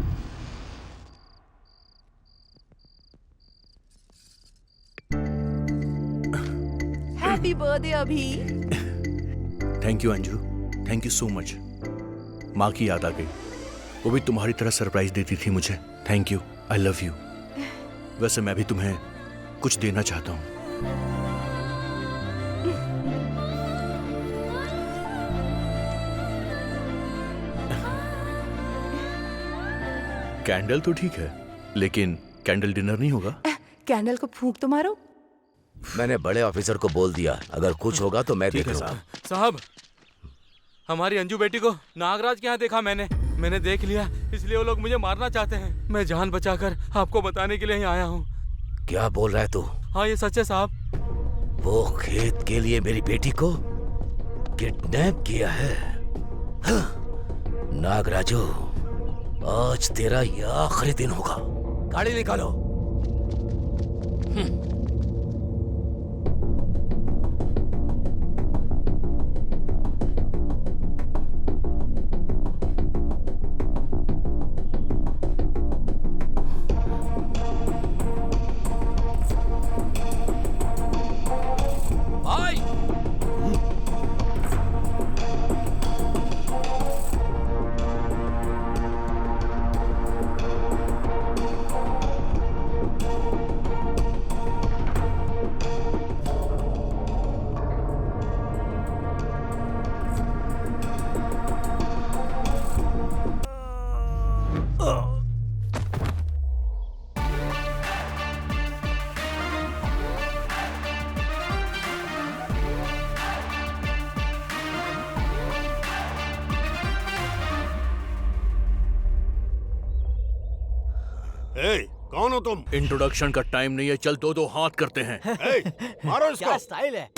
हैप्पी बर्थडे अभी। Thank you Anju, thank you so much. माँ की याद आ गई। वो भी तुम्हारी तरह सरप्राइज देती थी मुझे। Thank you, I love you. वैसे मैं भी तुम्हें कुछ देना चाहता हूँ। कैंडल तो ठीक है, लेकिन कैंडल डिनर नहीं होगा। कैंडल को फूंक तो मारो। मैंने बड़े ऑफिसर को बोल दिया, अगर कुछ होगा तो मैं देख लूंगा। साहब, हमारी अंजू बेटी को नागराज के यहाँ देखा मैंने देख लिया, इसलिए वो लोग मुझे मारना चाहते हैं। मैं जान बचाकर आपको बताने के लिए यहाँ आया हूँ। क्या बोल रहा है तू? हाँ, ये सच है साहब। वो खेत के लिए मेरी बेटी को किडनैप किया है। हाँ, नागराजू, आज तेरा ये आखिरी दिन होगा। गाड़ी निकालो। भाई, कौन हो तुम? इंट्रोडक्शन का टाइम नहीं है, चल दो दो हाथ करते हैं। मारो इसको। क्या स्टाइल है।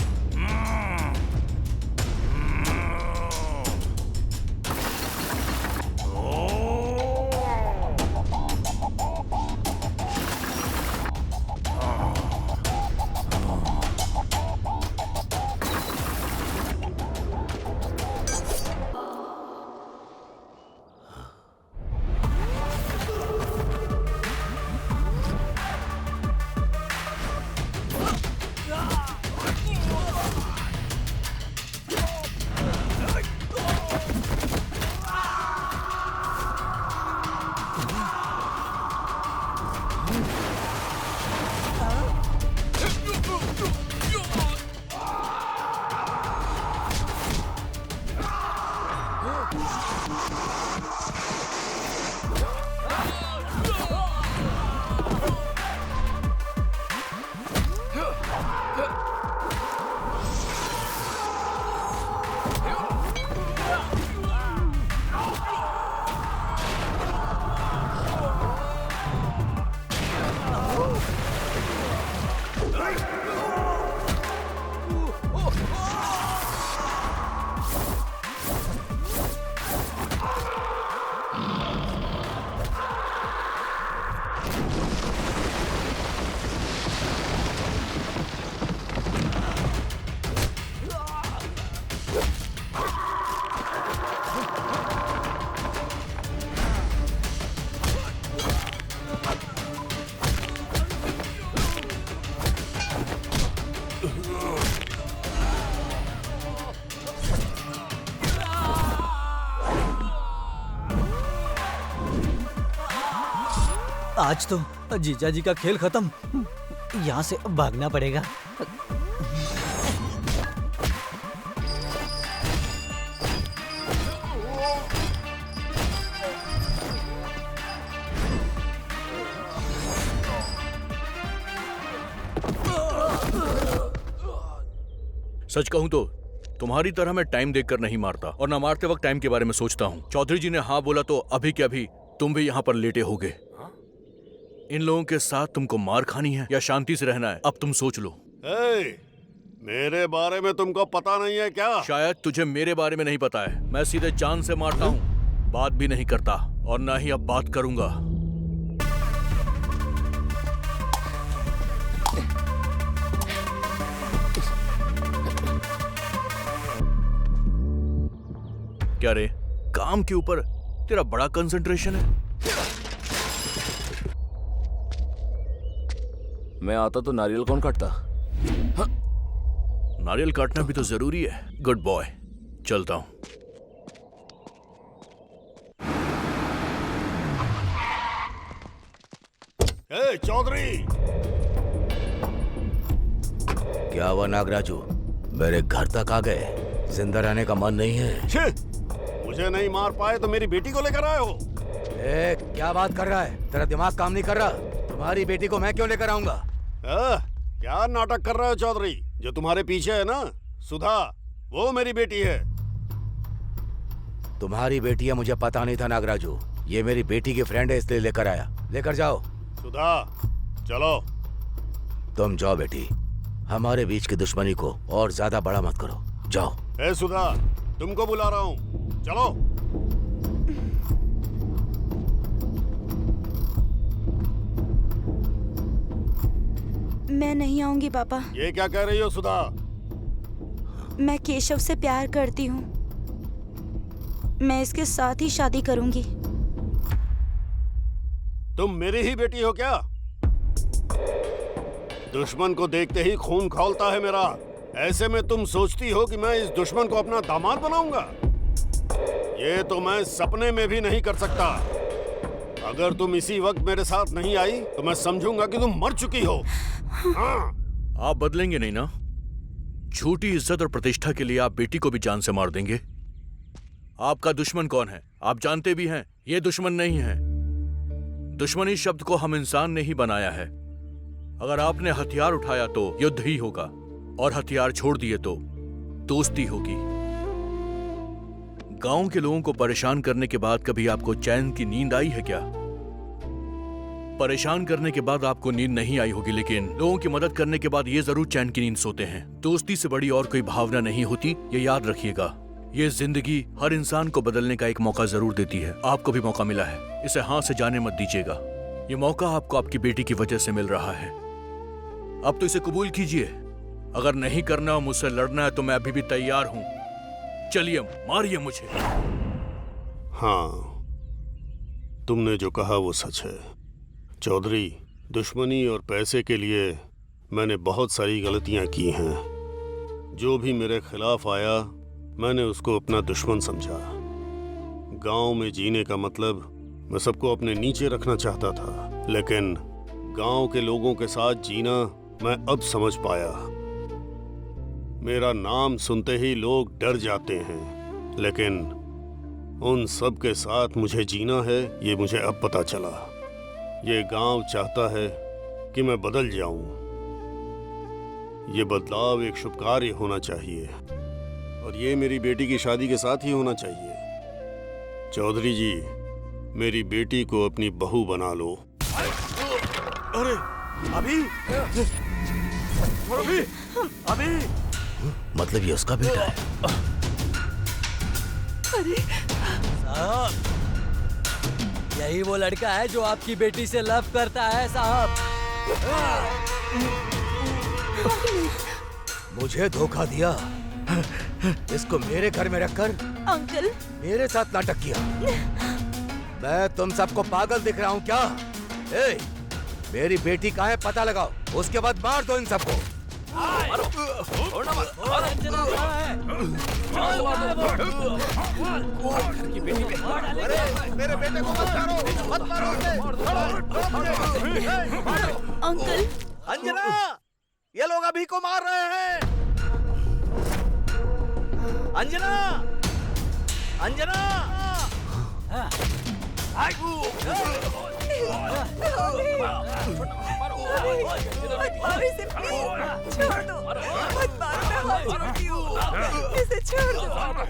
आज तो जीजा जी का खेल खत्म। यहाँ से भागना पड़ेगा। सच कहूं तो तुम्हारी तरह मैं टाइम देखकर नहीं मारता और ना मारते वक्त टाइम के बारे में सोचता हूँ। चौधरी जी ने हाँ बोला तो अभी के अभी तुम भी यहाँ पर लेटे होगे। इन लोगों के साथ तुमको मार खानी है या शांति से रहना है, अब तुम सोच लो। मेरे बारे में तुमको पता नहीं है क्या? शायद तुझे मेरे बारे में नहीं पता है। मैं सीधे जान से मारता हूँ, बात भी नहीं करता और ना ही अब बात करूंगा। क्या रे, काम के ऊपर तेरा बड़ा कंसंट्रेशन है? मैं आता तो नारियल कौन काटता? नारियल काटना भी तो जरूरी है। गुड बॉय, चलता हूं। चौधरी! क्या हुआ नागराजू, मेरे घर तक आ गए? जिंदा रहने का मन नहीं है? मुझे नहीं मार पाए तो मेरी बेटी को लेकर आए हो? क्या बात कर रहा है? तेरा दिमाग काम नहीं कर रहा? तुम्हारी बेटी को मैं क्यों लेकर आऊंगा? क्या नाटक कर रहे हो चौधरी? जो तुम्हारे पीछे है ना, सुधा, वो मेरी बेटी है। तुम्हारी बेटी है मुझे पता नहीं था नागराजू। ये मेरी बेटी की फ्रेंड है इसलिए लेकर आया। लेकर जाओ। सुधा, चलो। तुम जाओ बेटी, हमारे बीच की दुश्मनी को और ज्यादा बड़ा मत करो। जाओ। सुधा, तुमको बुला रहा हूँ, चलो। मैं नहीं आऊंगी पापा। ये क्या कह रही हो सुधा? मैं केशव से प्यार करती हूँ। मैं इसके साथ ही शादी करूंगी। तुम मेरी ही बेटी हो क्या? दुश्मन को देखते ही खून खौलता है मेरा। ऐसे में तुम सोचती हो कि मैं इस दुश्मन को अपना दामाद बनाऊंगा? ये तो मैं सपने में भी नहीं कर सकता। अगर तुम इसी वक्त मेरे साथ नहीं आई तो मैं समझूंगा कि तुम मर चुकी हो। हाँ। आप बदलेंगे नहीं ना? झूठी इज्जत और प्रतिष्ठा के लिए आप बेटी को भी जान से मार देंगे? आपका दुश्मन कौन है आप जानते भी हैं। ये दुश्मन नहीं है। दुश्मनी शब्द को हम इंसान ने ही बनाया है। अगर आपने हथियार उठाया तो युद्ध ही होगा और हथियार छोड़ दिए तो दोस्ती होगी। गांव के लोगों को परेशान करने के बाद कभी आपको चैन की नींद आई है क्या? परेशान करने के बाद आपको नींद नहीं आई होगी, लेकिन लोगों की मदद करने के बाद ये जरूर चैन की नींद सोते हैं। दोस्ती से बड़ी और कोई भावना नहीं होती, ये याद रखिएगा। ये जिंदगी हर इंसान को बदलने का एक मौका जरूर देती है। आपको भी मौका मिला है, इसे हाथ से जाने मत दीजिएगा। ये मौका आपको आपकी बेटी की वजह से मिल रहा है। अब तो इसे कबूल कीजिए। अगर नहीं करना और मुझसे लड़ना है तो मैं अभी भी तैयार हूं। चलिए, मारिए मुझे। हाँ, तुमने जो कहा वो सच है चौधरी। दुश्मनी और पैसे के लिए मैंने बहुत सारी गलतियां की हैं। जो भी मेरे खिलाफ आया मैंने उसको अपना दुश्मन समझा। गांव में जीने का मतलब मैं सबको अपने नीचे रखना चाहता था, लेकिन गांव के लोगों के साथ जीना मैं अब समझ पाया। मेरा नाम सुनते ही लोग डर जाते हैं, लेकिन उन सब के साथ मुझे जीना है ये मुझे अब पता चला। ये गांव चाहता है कि मैं बदल जाऊं। ये बदलाव एक शुभ कार्य होना चाहिए और ये मेरी बेटी की शादी के साथ ही होना चाहिए। चौधरी जी, मेरी बेटी को अपनी बहू बना लो। अरे अभी अभी अभी मतलब ये उसका बेटा है? अरे साहब, यही वो लड़का है जो आपकी बेटी से लव करता है साहब। मुझे धोखा दिया, इसको मेरे घर में रखकर अंकल मेरे साथ नाटक किया। मैं तुम सबको पागल दिख रहा हूँ क्या? मेरी बेटी कहाँ है पता लगाओ, उसके बाद मार दो इन सबको। मेरे बेटे को मत मारो, मत मारो। अंकल अंजना, ये लोग अभी को मार रहे हैं। अंजना, अंजना। इसे प्लीज छोड़ दो, मत मारो, मैं हाथ जोड़ती हूँ, इसे छोड़ दो,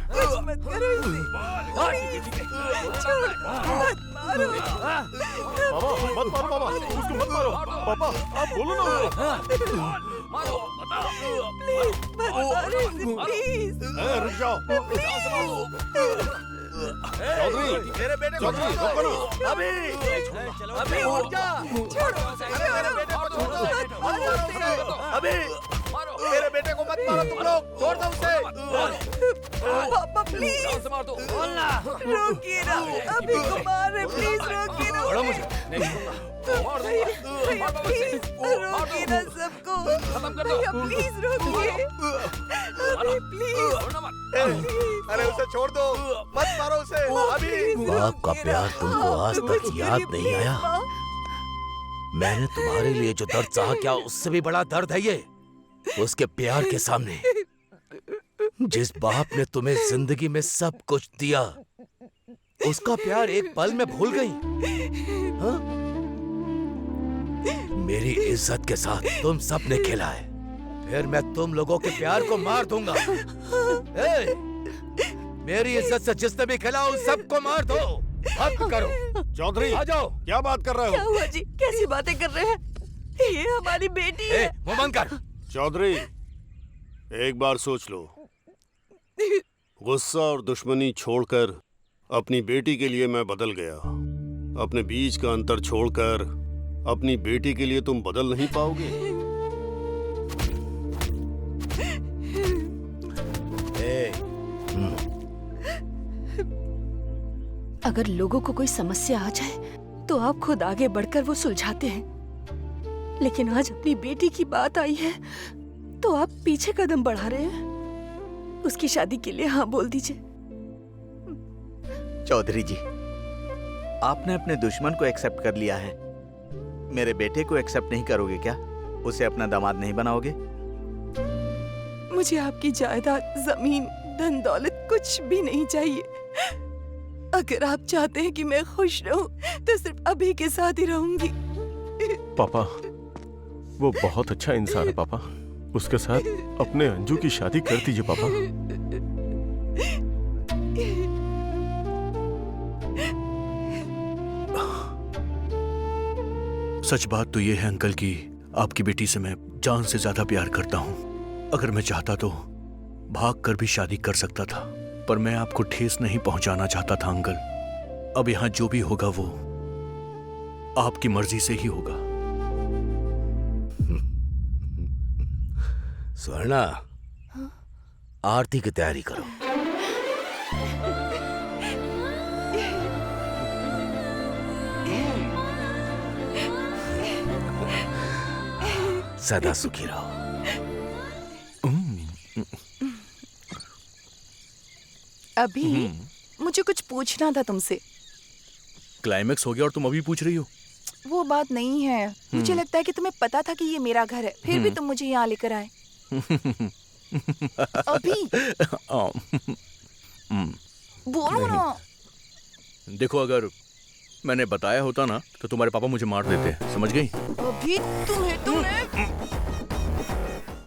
कुछ मत करो इसे, छोड़ दो, मत मारो। मत मारो मामा, उसको मत मारो। पापा आप बोलो ना। प्लीज मत मारो इसे, प्लीज। रुक जाओ। चौधरी, मेरे बेटे को चौधरी, रोको ना। अभी अभी उठ जा। छोड़ो, अरे मेरे बेटे को छोड़ दो, मत मारो उसे। अभी मेरे बेटे को मत मारो तुम लोग, छोड़ दो उसे। पापा प्लीज रोकिए ना, अभी को मार रहे, प्लीज रोकिए ना। भैया प्लीज रोकिए ना सबको, भैया प्लीज रोकिए, अभी प्लीज। अरे उसे छोड़ दो, मत मारो उसे अभी। बाप का प्यार तुमको आज तक याद नहीं आया? मैंने तुम्हारे लिए जो दर्द सहा क्या उससे भी बड़ा दर्द है ये। उसके प्यार के सामने जिस बाप ने तुम्हें जिंदगी में सब कुछ दिया, उसका प्यार एक पल में भूल गई। हाँ? मेरी इज्जत के साथ तुम सब ने खेला है, फिर मैं तुम लोगों के प्यार को मार दूंगा। ए, मेरी इज्जत से जिसने भी खेला उन सबको मार दो। हद करो। चौधरी, आ जाओ। क्या बात कर रहे क्या हो? हुआ जी, कैसी बातें कर रहे हैं? ये हमारी बेटी है। मुंह बंद कर। चौधरी, एक बार सोच लो। गुस्सा और दुश्मनी छोड़कर अपनी बेटी के लिए मैं बदल गया। अपने बीच का अंतर छोड़कर अपनी बेटी के लिए तुम बदल नहीं पाओगे। अगर लोगों को कोई समस्या आ जाए तो आप खुद आगे बढ़कर वो सुलझाते हैं, लेकिन आज अपनी बेटी की बात आई है तो आप पीछे कदम बढ़ा रहे हैं। उसकी शादी के लिए हाँ बोल दीजिए। चौधरी जी, आपने अपने दुश्मन को एक्सेप्ट कर लिया है, मेरे बेटे को एक्सेप्ट नहीं करोगे क्या? उसे अपना दामाद नहीं बनाओगे? मुझे आपकी जायदाद, जमीन, धन दौलत कुछ भी नहीं चाहिए। अगर आप चाहते हैं कि मैं खुश रहूं तो सिर्फ अभी के साथ ही रहूंगी। पापा, वो बहुत अच्छा इंसान है पापा। उसके साथ अपने अंजू की शादी कर दीजिए पापा। सच बात तो ये है अंकल की आपकी बेटी से मैं जान से ज्यादा प्यार करता हूँ। अगर मैं चाहता तो भाग कर भी शादी कर सकता था, पर मैं आपको ठेस नहीं पहुंचाना चाहता था अंकल। अब यहाँ जो भी होगा वो आपकी मर्जी से ही होगा। स्वर्णा, आरती की तैयारी करो। सदा सुखी रहो। अभी मुझे कुछ पूछना था तुमसे। क्लाइमेक्स हो गया और तुम अभी पूछ रही हो? वो बात नहीं है, मुझे लगता है कि तुम्हें पता था कि ये मेरा घर है, फिर भी तुम मुझे यहाँ लेकर आए। अभी बोलो ना। देखो, अगर मैंने बताया होता ना तो तुम्हारे पापा मुझे मार देते। समझ गई? अभी तुम्हें